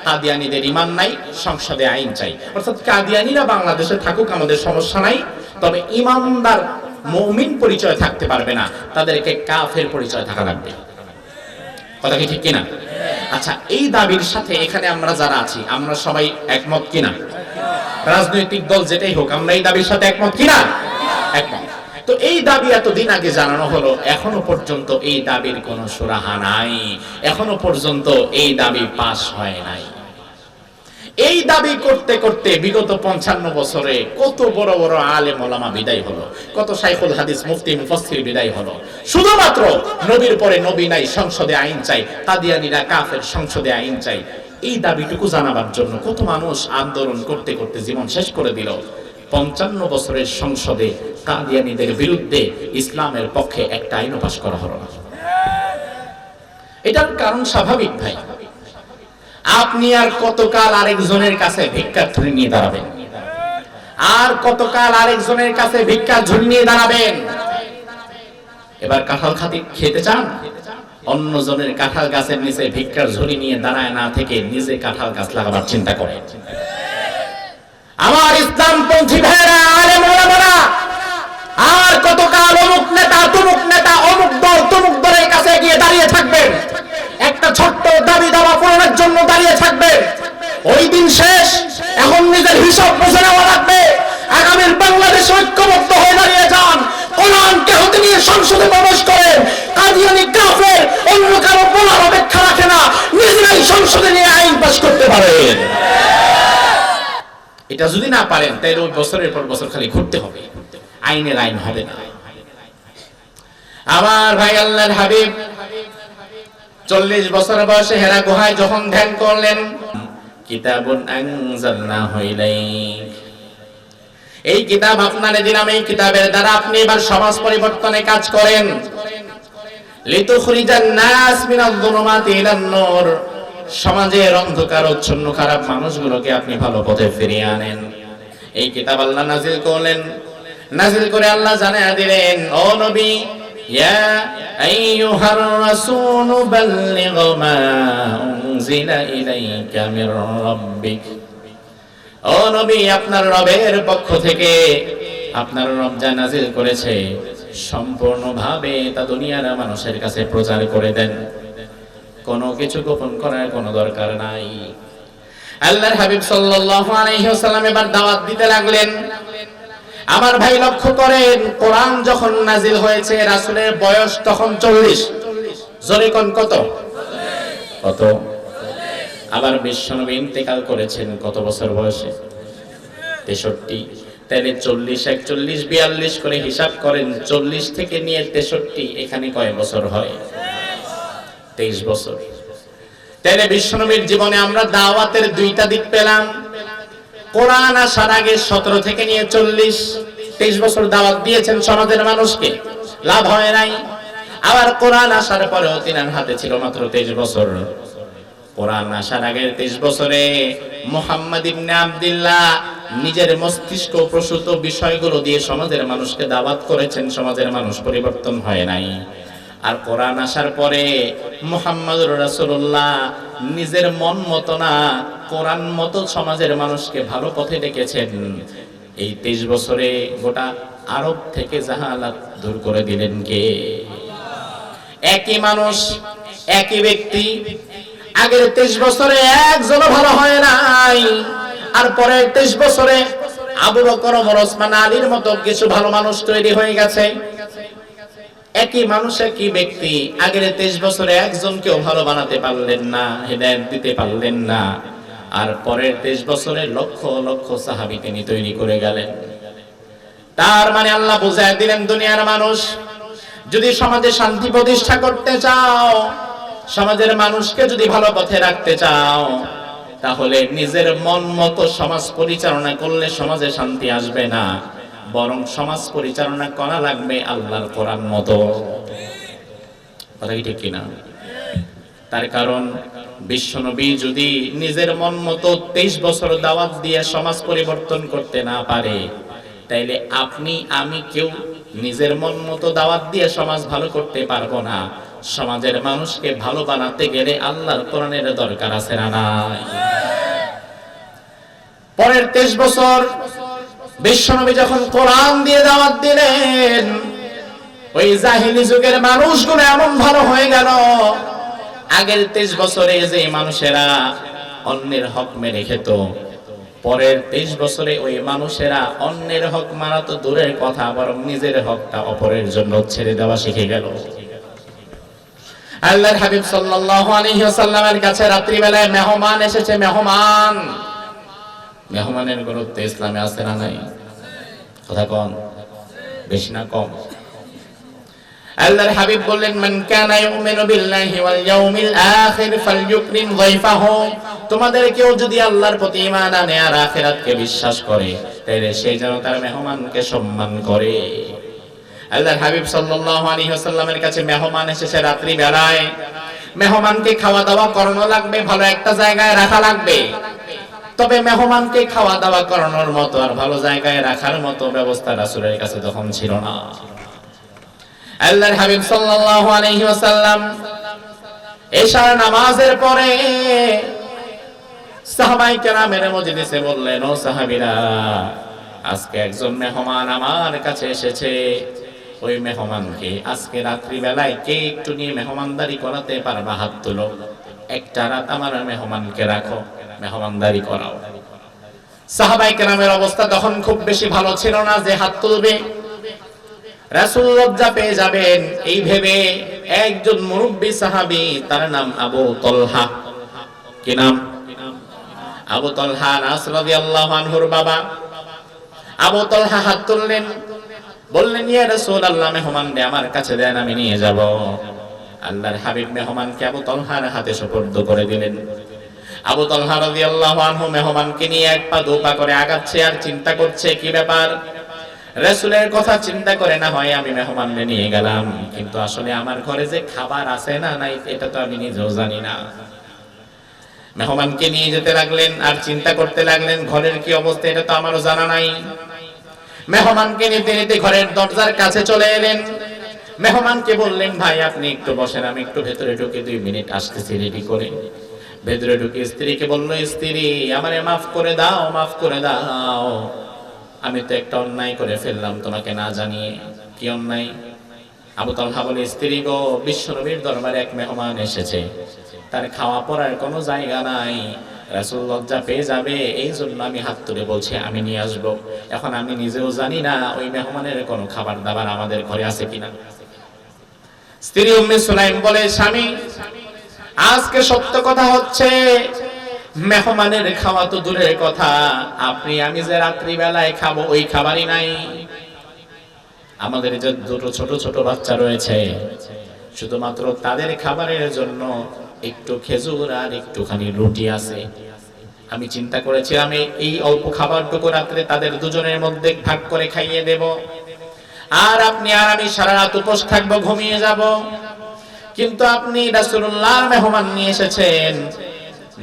কাদিয়ানীদের ঈমান নাই, সংসদে আইন চাই। অর্থাৎ কাদিয়ানীরা বাংলাদেশে থাকুক, আমাদের সমস্যা নাই, তবে ঈমানদার মুমিন পরিচয় থাকতে পারবে না, তাদেরকে কাফের পরিচয় থাকা লাগবে। কথা কি ঠিক কিনা? আচ্ছা, এই দাবির সাথে এখানে আমরা যারা আছি, আমরা সবাই একমত কিনা? রাজনৈতিক দল যেটাই হোক, আমরা এই দাবির সাথে একমত কিনা? একমত। তো এই দাবি এতদিন আগে জানানো হলো, এখনো পর্যন্ত এই দাবির কোনো সুরাহা নাই, এখনো পর্যন্ত এই দাবি পাস হয় নাই। এই দাবি করতে করতে বিগত 55 বছরে কত বড় বড় আলেম ওলামা বিদায় হলো, কত শাইখুল হাদিস, মুফতি, মুফাসসির বিদায় হলো, শুধুমাত্র নবীর পরে নবী নাই, সংসদে আইন চাই, কাদিয়ানীরা কাফের, সংসদে আইন চাই। এই দাবিটুকু জানাবার জন্য কত মানুষ আন্দোলন করতে করতে জীবন শেষ করে দিল। 55 বছরের সংসদে কাদিয়ানীদের বিরুদ্ধে ইসলামের পক্ষে একটা আইন পাস করা হলো না। এটার কারণ স্বাভাবিক ভাই, আপনি আর কতকাল আরেকজনের কাছে ভিক্ষার্থী নিয়ে দাঁড়াবেন? আর কতকাল আরেকজনের কাছে ভিক্ষার ঝুড়ি নিয়ে দাঁড়াবেন? এবার কাঁঠাল খেতে চান? অন্যজনের কাঁঠাল গাছের নিচে ভিক্ষার ঝুড়ি নিয়ে দাঁড়ায় না থেকে নিজে কাঁঠাল গাছ লাগাবার চিন্তা করে। আমার ইসলামপন্থী ভাইরা, আলেম ওলামারা, আর কতকাল অমুক নেতা অমুক দল তমুক দলের কাছে গিয়ে দাঁড়িয়ে থাকবেন, একটা ছোট্ট দাবি দাওয়া পূরণের জন্য দাঁড়িয়ে থাকবেন? ওই দিন শেষ। এখন নিজের হিসাব বুঝে নেওয়া লাগবে। আগামীর বাংলাদেশ ঐক্যবদ্ধ হয়ে দাঁড়িয়ে যান। কোরআনকে হাতে নিয়ে সংসদে প্রবেশ করেন। কাদিয়ানি কাফের অন্য কারো বলার অপেক্ষা রাখে না, নিজেরাই সংসদে নিয়ে আইন পাস করতে পারেন। এটা যদি না পারেন তাহলে ওই বছরের পর বছর খালি ঘুরতে হবে, আইনের আইন হবে না। আমার ভাই আল্লাহর হাবিব 40 বছর বয়সে হেরা গুহায় যখন ধ্যান করলেন, কিতাবুন আনজালনাহু ইলাইক, এই কিতাব আপনারে দিলাম, এই কিতাবের দ্বারা আপনি এবার সমাজ পরিবর্তনে কাজ করেন। লিতুখরিজান নাস মিনাল যুলুমাতি ইলান নূর, সমাজের অন্ধকার উচ্ছন্ন খারাপ মানুষগুলোকে আপনি ভালো পথে ফিরিয়ে আনেন। এই কিতাব আল্লাহ নাজিল করলেন। নাজিল করে আল্লাহ জানায়া দিলেন, ও নবী, ইয়া আইয়ুহার রাসূল বাল্লিগ মা উনজিলা ইলাইকা মির রাব্বিক, ও নবী, আপনার রবের পক্ষ থেকে আপনার রব যা নাজিল করেছে সম্পূর্ণভাবে তা দুনিয়ার মানুষের কাছে প্রচার করে দেন। কোনো কিছু গোপন করার কোনো দরকার নাই। আল্লাহর হাবিব সাল্লাল্লাহু আলাইহি ওয়াসাল্লাম এবার দাওয়াত দিতে লাগলেন। আমার ভাই লক্ষ্য করেন, কোরআন যখন নাজিল হয়েছে রাসূলের বয়স তখন 40। জোরে কোন কত? কত? আবার বিশ্বনবী ইন্তেকাল করেছেন কত বছর বয়সে? 63। তাহলে 40, 41, 42 করে হিসাব করেন। 40 থেকে নিয়ে 63, এখানে কয় বছর হয়? 23 বছর। তাহলে বিশ্বনবীর জীবনে আমরা দাওয়াতের দুইটা দিক পেলাম। কোরআন আসার আগে 17 থেকে নিয়ে 40, 23 বছর দাওয়াত দিয়েছেন সমাজের মানুষকে, লাভ হয় নাই। আবার কোরআন আসার পরেও তিনার হাতে ছিল মাত্র 23 বছর। কোরআন আসার আগের 23 বছরে মুহাম্মদ ইবনে আব্দুল্লাহ নিজের মস্তিষ্ক প্রসূত বিষয়গুলো দিয়ে সমাজের মানুষকে দাওয়াত করেছেন, সমাজের মানুষ পরিবর্তন হয় নাই। আর কোরআন আসার পরে মুহাম্মদুর রাসূলুল্লাহ নিজের মন মতো না, কোরআন মতো সমাজের মানুষকে ভালো পথে ডেকেছেন। এই 23 বছরে গোটা আরব থেকে জাহালাত দূর করে দিলেন কে? একই মানুষ, একই ব্যক্তি। আগের 23 বছরে একজনও ভালো হয় নাই, আর পরে 23 বছরে আবু বকর, ওমর, ওসমান, আলীর মতো কিছু ভালো মানুষ তৈরি হয়ে গেছে। একই মানুষ, একই ব্যক্তি। আগের 23 বছরে একজনকেও ভালো বানাতে পারলেন না, হেদায়েত দিতে পারলেন না, আর পরের 23 বছরে লক্ষ লক্ষ সাহাবী তিনি তৈরি করে গেলেন। তার মানে আল্লাহ বুঝায় দিলেন, দুনিয়ার মানুষ, যদি সমাজে শান্তি প্রতিষ্ঠা করতে চাও, সমাজের মানুষকে যদি ভালো পথে রাখতে চাও, তাহলে নিজের মন মতো সমাজ পরিচালনা করলে সমাজে শান্তি আসবে না, বরং সমাজ পরিচালনা করা লাগবে আল্লাহর কোরআন মতো। কথা কি ঠিক কিনা? তার কারণ বিশ্বনবী যদি নিজের মন মতো 23 বছর দাওয়াত দিয়ে সমাজ পরিবর্তন করতে না পারে, তাইলে আপনি আমি কেউ নিজের মন মতো দাওয়াত দিয়ে সমাজ ভালো করতে পারবো না। সমাজের মানুষকে ভালো বানাতে গেলে আল্লাহর কোরআনের দরকার আছে না নাই? পরের 23 বছর বিশ্বনবী যখন কোরআন দিয়ে দাওয়াত দিলেন, ওই জাহিলি যুগের মানুষগুলো এমন ভালো হয়ে গেল। আগের 23 বছরে যে মানুষেরা অন্যের হক মেরে খেত, পরের 23 বছরে ওই মানুষেরা অন্যের হক মারা তো দূরের কথা, বরং নিজের হকটা অপরের জন্য ছেড়ে দেওয়া শিখে গেল। আল্লাহর হাবিব সাল্লাল্লাহু আলাইহি ওয়াসাল্লামের কাছে রাত্রিবেলায় মেহমান এসেছে। মেহমানের গুরুত্ব ইসলামে আছে না নাই? কথা কম, বেশি না কম? আল্লাহর হাবিব বললেন, মান কানা ইউমিনু বিল্লাহি ওয়াল ইয়াউমিল আখির ফালইউকরিম যায়ফাহু, তোমাদের কেউ যদি আল্লাহর প্রতি ঈমান আনে আর আখিরাতকে বিশ্বাস করে, তাহলে সে যেন তার মেহমানকে সম্মান করে। আল্লাহর হাবিব সাল্লাল্লাহু আলাইহি ওয়াসাল্লামের কাছে মেহমান এসেছে রাত্রি বেলায়। মেহমানকে খাওয়া দাওয়া করানো লাগবে, ভালো একটা জায়গায় রাখা লাগবে। তবে মেহমানকে খাওয়া দাওয়া করানোর মতো আর ভালো জায়গায় রাখার মতো ব্যবস্থা রাসূলের কাছে তখন ছিল না। আল্লাহর হাবিব সাল্লাল্লাহু আলাইহি ওয়াসাল্লাম এশার নামাজের পরে সাহাবায়ে কেরামের মজলিসে বললেন, ও সাহাবীরা, আজকে একজন মেহমান আমার কাছে এসেছে। ওই মেহমানকে আজকে রাত্রি বেলায় কে একটু নিয়ে মেহমানদারি করাতে পারবা? হাত তুলো। একটা রাত আমার মেহমানকে রাখো, মেহমানদারি করাও। সাহাবায়ে কেরামের অবস্থা তখন খুব বেশি ভালো ছিল না যে হাত তুলবে, রাসূল লজ্জা পেয়ে যাবেন এই ভেবে একজন মুরব্বী সাহাবী, তার নাম আবু তালহা। কি নাম? আবু তালহা, আনাস রাদিয়াল্লাহু আনহুর বাবা। আবু তালহা হাত তুললেন, বললেন, ইয়া রাসূলুল্লাহ, মেহমানকে আমার কাছে দেন, আমি নিয়ে যাব। আল্লাহর হাবিব মেহমানকে আবু তালহার হাতে সুপর্দ করে দিলেন। আবু তালহা রাদিয়াল্লাহু আনহু মেহমানকে নিয়ে এক পা দু পা করে আগাচ্ছে আর চিন্তা করছে, কি ব্যাপার? রাসূলের কথা চিন্তা করে না হয় আমি মেহমানকে নিয়ে গেলাম, কিন্তু আসলে আমার ঘরে যে খাবার আছে না নাই এটা তো আমি নিজেও জানি না। মেহমানকে নিয়ে যেতে লাগলেন আর চিন্তা করতে লাগলেন, ঘরের কি অবস্থা এটা তো আমারও জানা নাই। মেহমানকে নিতে নিতে ঘরের দরজার কাছে চলে এলেন। মেহমানকে বললেন, ভাই আপনি একটু বসেন, আমি একটু ভেতরে ঢুকে 2 মিনিট আসতেছি রেডি করে। ভেতরে ঢুকে স্ত্রীকে বলল, স্ত্রী, আমারে মাফ করে দাও, মাফ করে দাও, আমি তো একটা অন্যায় করে ফেললাম তোমাকে না জানিয়ে। কি অন্যায়? আবু তালহা বলে, স্ত্রী গো, বিশ্বনবীর দরবারে এক মেহমান এসেছে, তার খাওয়া পড়ার কোনো জায়গা নাই, রাসূল লজ্জা পেয়ে যাবে, এই জন্য আমি হাত তুলে বলছি আমি নিয়ে আসব। এখন আমি নিজেও জানি না ওই মেহমানের কোনো খাবার দাবার আমাদের ঘরে আছে কিনা। স্ত্রী উম্মে সুলাইম বলে, স্বামী, আজকে সত্য কথা হচ্ছে মেহমানের খাওয়া তো দূরের কথা, আপনি আমি যে রাত্রি বেলায় খাবো ওই খাবারই নাই। আমাদের যে 2 ছোট ছোট বাচ্চা রয়েছে, শুধুমাত্র তাদের খাবারের জন্য একটু খেজুর আর একটুখানি রুটি আছে। আমি চিন্তা করেছি আমি এই অল্প খাবারটুকু রাত্রে তাদের দুজনের মধ্যে ভাগ করে খাইয়ে দেব, আর আপনি আর আমি সারা রাত উপোস থাকবো, ঘুমিয়ে যাব। কিন্তু আপনি রাসূলুল্লাহর মেহমান নিয়ে এসেছেন,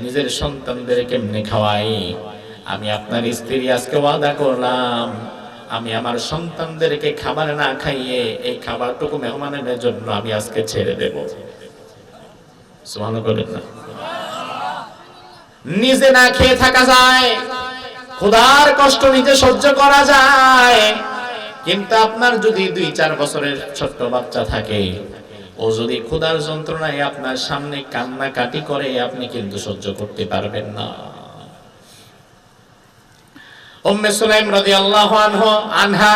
নিজের সন্তানদের কেমনে খাওয়াই? আমি আপনার স্ত্রী আজকে ওয়াদা করলাম, আমি আমার সন্তানদেরকে খাবার না খাইয়ে এই খাবারটুকু মেহমানের জন্য আমি আজকে ছেড়ে দেব। সুবহানাল্লাহ। নিজে না খেয়ে থাকা যায়, ক্ষুধার কষ্ট নিজে সহ্য করা যায়, কিন্তু আপনার যদি 2-4 বছরের ছোট্ট বাচ্চা থাকে, ও যদি ক্ষুধার যন্ত্রণায় আপনার সামনে কান্নাকাটি করে, আপনি কিন্তু সহ্য করতে পারবেন না। উম্মে সুলাইম রাদিয়াল্লাহু আনহা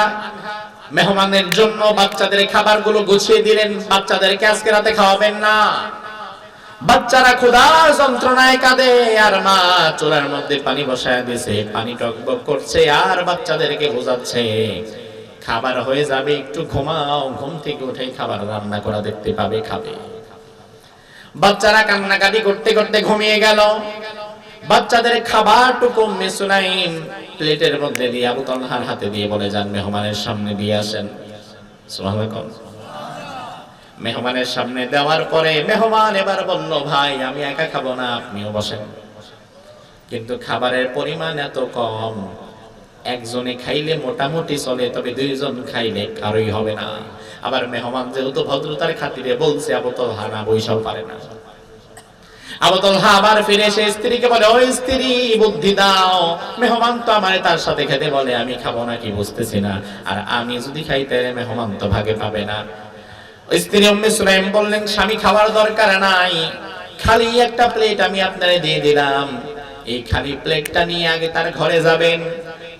মেহমানের জন্য বাচ্চাদের খাবারগুলো গুছিয়ে দিলেন, বাচ্চাদেরকে আজকে রাতে খাওয়াবেন না। বাচ্চারা ক্ষুধার যন্ত্রণায় কাঁদে, আর মা চুলার মধ্যে পানি বসায় দিয়েছে, পানি টকবক করছে, আর বাচ্চাদেরকে বোঝাচ্ছে খাবার হয়ে যাবে, একটু ঘুমাও, ঘুম থেকে উঠে খাবার রান্না করা দেখতে পাবে, খাবে। বাচ্চারা কান্নাকাটি করতে করতে ঘুমিয়ে গেল। বাচ্চাদের খাবারটুকু উম্মে সুলাইম প্লেটের মধ্যে দিয়ে আবু তালহার হাতে দিয়ে বলে, যান মেহমানের সামনে দিয়ে আসেন। সুবহানাল্লাহ। মেহমানের সামনে দেওয়ার পরে মেহমান এবার বলল, ভাই আমি একা খাবো না, আপনিও বসেন। কিন্তু খাবারের পরিমাণ এত কম, একজনে খাইলে মোটামুটি চলে, তবে 2 জন খাইলে কারোই হবে না। আবার মেহমান যেহেতু ভদ্রতার খাতিরে বলছে, আবু তালহা না বইসাও পারে না। আবু তালহা আবার ফিরে এসে স্ত্রীকে বলে, ও স্ত্রী, বুদ্ধি দাও, মেহমান তো আমারে তার সাথে খেতে বলে, আমি খাবো না কি বুঝতেছি না, আর আমি যদি খাই তাহলে মেহমান তো ভাগে পাবে না। স্ত্রী উম্মে সুলাইম বললেন, স্বামী খাবার দরকার নাই, খালি একটা প্লেট আমি আপনারে দিয়ে দিলাম, এই খালি প্লেটটা নিয়ে আগে তার ঘরে যাবেন,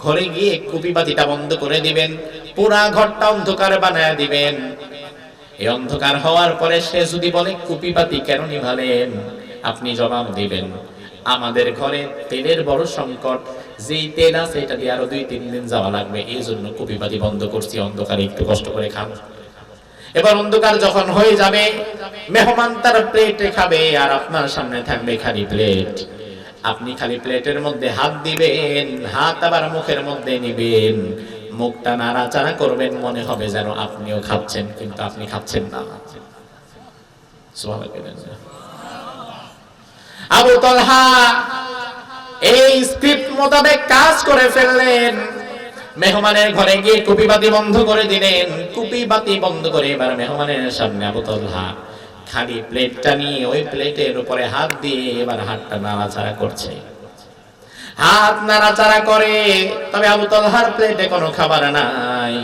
ঘরে গিয়ে কুপি বাতিটা বন্ধ করে দিবেন, পুরা ঘরটা অন্ধকার বানায় দিবেন। এই অন্ধকার হওয়ার পরে সে যদি বলে কুপি বাতি কেন নিভালেন, আপনি জবাব দিবেন, আমাদের ঘরে তেলের বড় সংকট, যেই তেল আছে এটা দিয়ে আরো 2-3 দিন যাওয়া লাগবে, এই জন্য কুপি বাতি বন্ধ করছি, অন্ধকারে একটু কষ্ট করে খান। এবার অন্ধকার যখন হয়ে যাবে, মেহমান তার প্লেটে খাবে, আর আপনার সামনে থাকবে খালি প্লেট। আপনি খালি প্লেটের মধ্যে হাত দিবেন, হাত আবার মুখের মধ্যে নিবেন, মুখটা নাড়াচাড়া করবেন, মনে হবে যেন আপনিও খাচ্ছেন, কিন্তু আপনি খাচ্ছেন না। সুবহানাল্লাহ। আবু তালহা এই স্ক্রিপ্ট মোতাবেক কাজ করে ফেললেন। মেহমানের ঘরে গিয়ে কুপিবাতি বন্ধ করে দিলেন। কুপিবাতি বন্ধ করে এবার মেহমানের সামনে আবু তালহা খালি প্লেটটা নিয়ে ওই প্লেটের উপরে হাত দিয়ে এবার হাতটা নাড়াচাড়া করছে। হাত নাড়াচাড়া করে, তবে আবু তালহার প্লেটে কোনো খাবার নাই।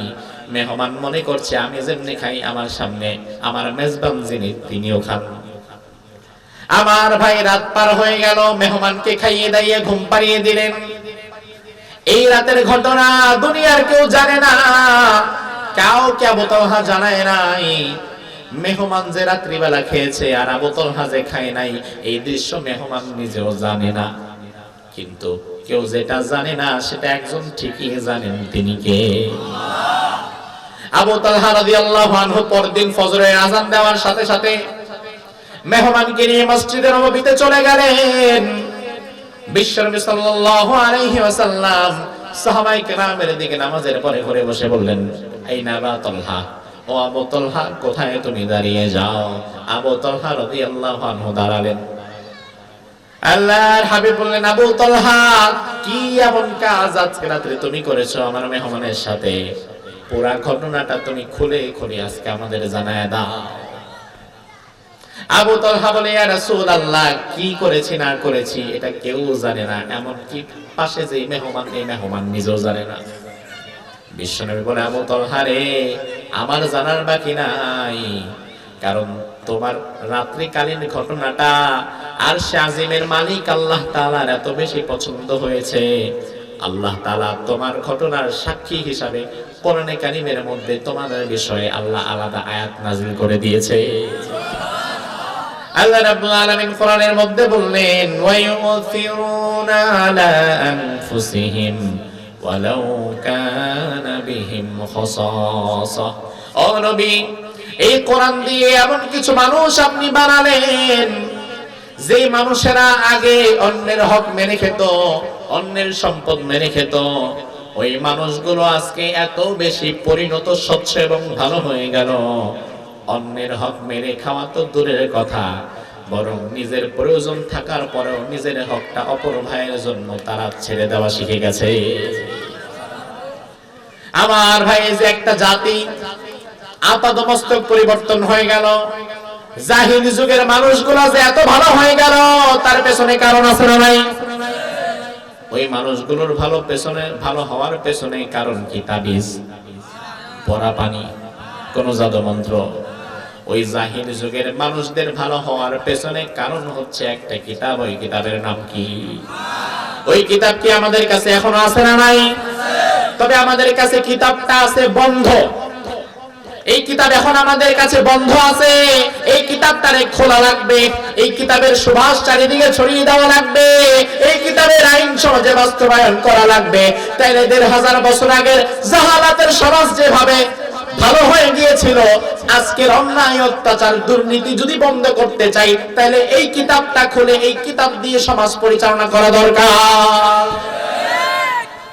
মেহমান মনে করছে আমি যেমনি খাই আমার সামনে আমার মেজবান যিনি তিনিও খান। আমার ভাই রাত পার হয়ে গেল, মেহমানকে খাইয়ে দাইয়ে ঘুম পাড়িয়ে দিলেন। এই রাতের ঘটনা দুনিয়ার কেউ জানে না, কাউকে আবু তালহা জানায় নাই। মেহমান যে রাত্রিবেলা খেয়েছে আর আবু তালহা যে খায় নাই, এই দৃশ্য মেহমান নিজেও জানে না। কিন্তু কেউ যেটা জানে না সেটা একজন ঠিকই জানেন, তিনি কে? আবু তালহা রাদিয়াল্লাহু আনহু পরদিন ফজরের আযান দেওয়ার সাথে সাথে মেহমানকে নিয়ে মসজিদে নববীতে চলে গেলেন। বিশ্বনবী সাল্লাল্লাহু আলাইহি ওয়াসাল্লাম সাহাবায়ে কেরামের দিকে নামাজের পরে ঘুরে বসে বললেন, আইনা আবু তালহা, ও আবু তালহা কোথায় তুমি দাঁড়িয়ে যাও? আবু তালহা রাদিয়াল্লাহু আনহু দাঁড়ালেন। আল্লাহর হাবিব বললেন, আবু তালহা কি এমন কাজ আজকে রাতে তুমি করেছো আমার মেহমানের সাথে? পুরা ঘটনাটা তুমি খুলে খুলে আজকে আমাদের জানায় দাও। আবু তালহা বলে, ইয়া রাসূলুল্লাহ কি করেছি না করেছি এটা কেউ জানে না, এমন কি পাশে যে মেহমান এই মেহমান নিজেও জানে না। বিশ্বনবী বলে, আবু তালহা রে, আমার জানার বাকি নাই, কারণ তোমার রাত্রিকালীন ঘটনাটা আরশে আজিমের মালিক আল্লাহ তাআলার এত বেশি পছন্দ হয়েছে, আল্লাহ তাআলা তোমার ঘটনার সাক্ষী হিসাবে কোরআনে কারীমের মধ্যে তোমাদের বিষয়ে আল্লাহ আলাদা আয়াত নাযিল করে দিয়েছে। আল্লাহ রাব্বুল আলামিন কোরআনের মধ্যে বললেন, ওয়া ইউথিরুনা আলা আনফুসিহিম ওয়ালাউ কানা বিহিম খাসাসা। ও নবী, এই কোরআন দিয়ে এমন কিছু মানুষ আপনি বানালেন যে মানুষেরা আগে অন্যের হক মেরে খেত, অন্যের সম্পদ মেরে খেত, ওই মানুষগুলো আজকে এত বেশি পরিণত স্বচ্ছ এবং ভালো হয়ে গেল, অন্যের হক মেরে খাওয়া তো দূরের কথা, বরং নিজের প্রয়োজন থাকার পরেও নিজের হকটা অপর ভাইয়ের জন্য তারা ছেড়ে দেওয়া শিখে গেছে। আমার ভাই, যে একটা জাতি আপাদমস্তক পরিবর্তন হয়ে গেল, জাহিলি যুগের মানুষগুলো যে এত ভালো হয়ে গেল, তার পেছনে কারণ আছে না নাই? ওই মানুষগুলোর ভালো হওয়ার পেছনে কারণ কি? তাবিজ, পরা পানি, কোন জাদু মন্ত্র? ওই জাহিলি যুগের মানুষদের ভালো হওয়ার পেছনে কারণ হচ্ছে একটা কিতাব। ওই কিতাবের নাম কি? ওই কিতাব কি আমাদের কাছে এখনো আছে না নাই? তবে আমাদের কাছে কিতাবটা আছে বন্ধ। এই কিতাব এখন আমাদের কাছে বন্ধ আছে। এই কিতাবটারে খোলা লাগবে, এই কিতাবের সুবাস চারিদিকে ছড়িয়ে দেওয়া লাগবে, এই কিতাবের আইন সমাজে বাস্তবায়ন করা লাগবে। তাইলে ১৫০০ বছর আগের জাহালাতের সমাজ যেভাবে ভালো হয়ে গিয়েছিল, আজকের অন্যায় অত্যাচার দুর্নীতি যদি বন্ধ করতে চাই, তাহলে এই কিতাবটা খুলে এই কিতাব দিয়ে সমাজ পরিচালনা করা দরকার।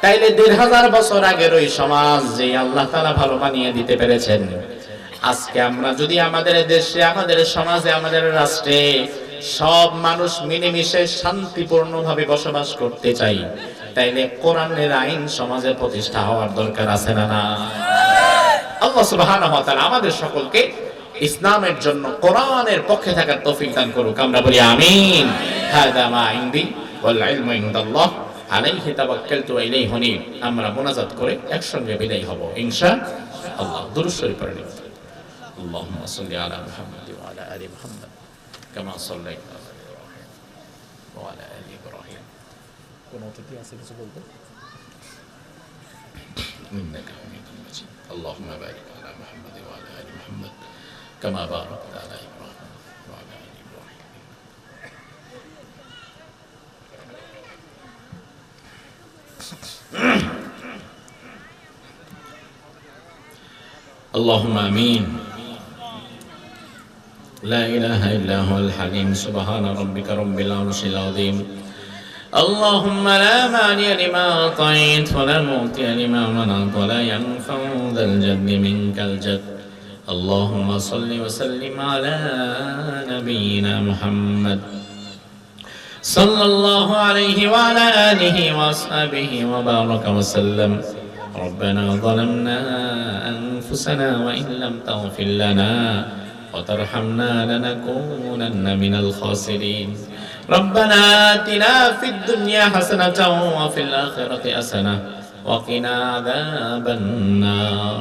তাইলে ১৫০০ বছর আগের ওই সমাজ যে আল্লাহ তাআলা ভালো বানিয়ে দিতে পেরেছেন, আজকে আমরা যদি আমাদের দেশে, আমাদের সমাজে, আমাদের রাষ্ট্রে সব মানুষ মিলেমিশে শান্তিপূর্ণভাবে বসবাস করতে চাই, তাইলে কোরআনের আইন সমাজে প্রতিষ্ঠা হওয়ার দরকার আছে না না? আল্লাহ সুবহানাহু ওয়া তাআলা আমাদের সকলকে ইসলামের জন্য কোরআনের পক্ষে থাকার তৌফিক দান করুক। আমরা বলি আমিন। হাযা মা ইনদি ওয়াল ইলমু ইনদাল্লাহ আলাইহি তাওয়াক্কালতু ওয়া ইলাইহি উনীব। আমরা মুনাজাত করে একসঙ্গে বিদায় হব ইনশাআল্লাহ। দুরূদ শরীফ পড়ে নিন। আল্লাহুম্মা সাল্লি আলা মুহাম্মাদ ওয়া আলা আলি মুহাম্মাদ কামা সাল্লাইতা আলা ইব্রাহিম ওয়া আলা আলি ইব্রাহিম। কোন অতিথি আছে কিছু বলবে? ইন্নাকা হামিদুম মাজিদ। আল্লাহুম্মা বারিক আলা মুহাম্মাদ ওয়া আলা আলি মুহাম্মাদ কামা বারাকতা আলা ইব্রাহিম ওয়া আলা আলি ইব্রাহিম। اللهم آمين. لا إله إلا هو الحليم. سبحان ربك رب العرش العظيم. اللهم لا مانع لما أعطيت ولا معطي لما منعت ولا ينفع ذا الجد منك الجد. اللهم صل وسلم على نبينا محمد সাল্লাল্লাহু আলাইহি ওয়া আলা আলিহি ওয়া আসহাবিহি ওয়া বারাকা ওয়া সাল্লাম। ربنا ظلمنا أنفسنا وإن لم تغفر لنا وترحمنا لنكونن من الخاسرين ربنا آتنا في الدنيا حسنة وفي الآخرة حسنة وقنا عذاب النار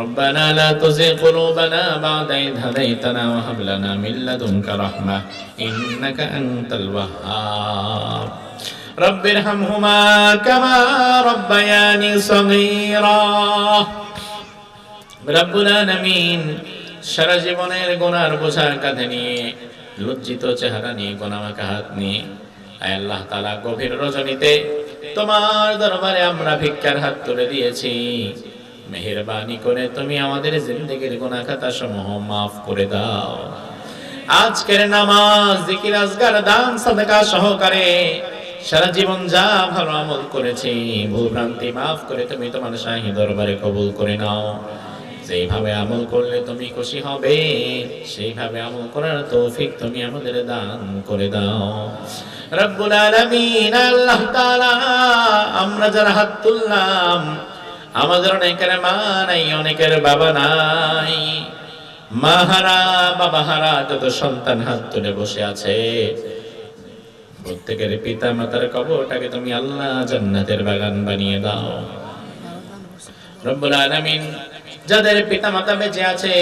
ربنا لا تزغ قلوبنا بعد إذ هديتنا وهب لنا من لدنك رحمة إنك أنت الوهاب رب ارحمهما كما ربياني صغيرا রব্বুল আলামিন সারা জীবনের গুনার বোঝা কাঁধে নিয়ে লজ্জিত চেহারা নিয়ে গোনামাখা হাত নিয়ে আয় আল্লাহ তাআলা গভীর রজনীতে তোমার দরবারে আমরা ভিক্ষার হাত তুলে দিয়েছি। মেহেরবানি করে তুমি আমাদের জিন্দেগীর গুনাহ খাতা সমূহ মাফ করে দাও। আজকের নামাজ, জিকির, আজকার, দান, সাদাকা সহকারে সারা জীবন যা ভালো আমল করেছি ভুল ভ্রান্তি মাফ করে তুমি তোমার শাহী দরবারে কবুল করে নাও। যেইভাবে আমল করলে তুমি খুশি হবে সেইভাবে আমল করার তৌফিক তুমি আমাদের দান করে দাও। রব্বুল আলামিন আল্লাহ তাআলা আমরা যারা হাত তুললাম আমাদের অনেকের মা নাই, অনেকের বাবা নাই, মা হারা বাবা হারা যত সন্তান হাত তুলে বসে আছে প্রত্যেকের পিতা মাতার কবরটাকে তুমি আল্লাহ জান্নাতের বাগান বানিয়ে দাও। রব্বুল আলামিন যাদের পিতা মাতা বেঁচে আছে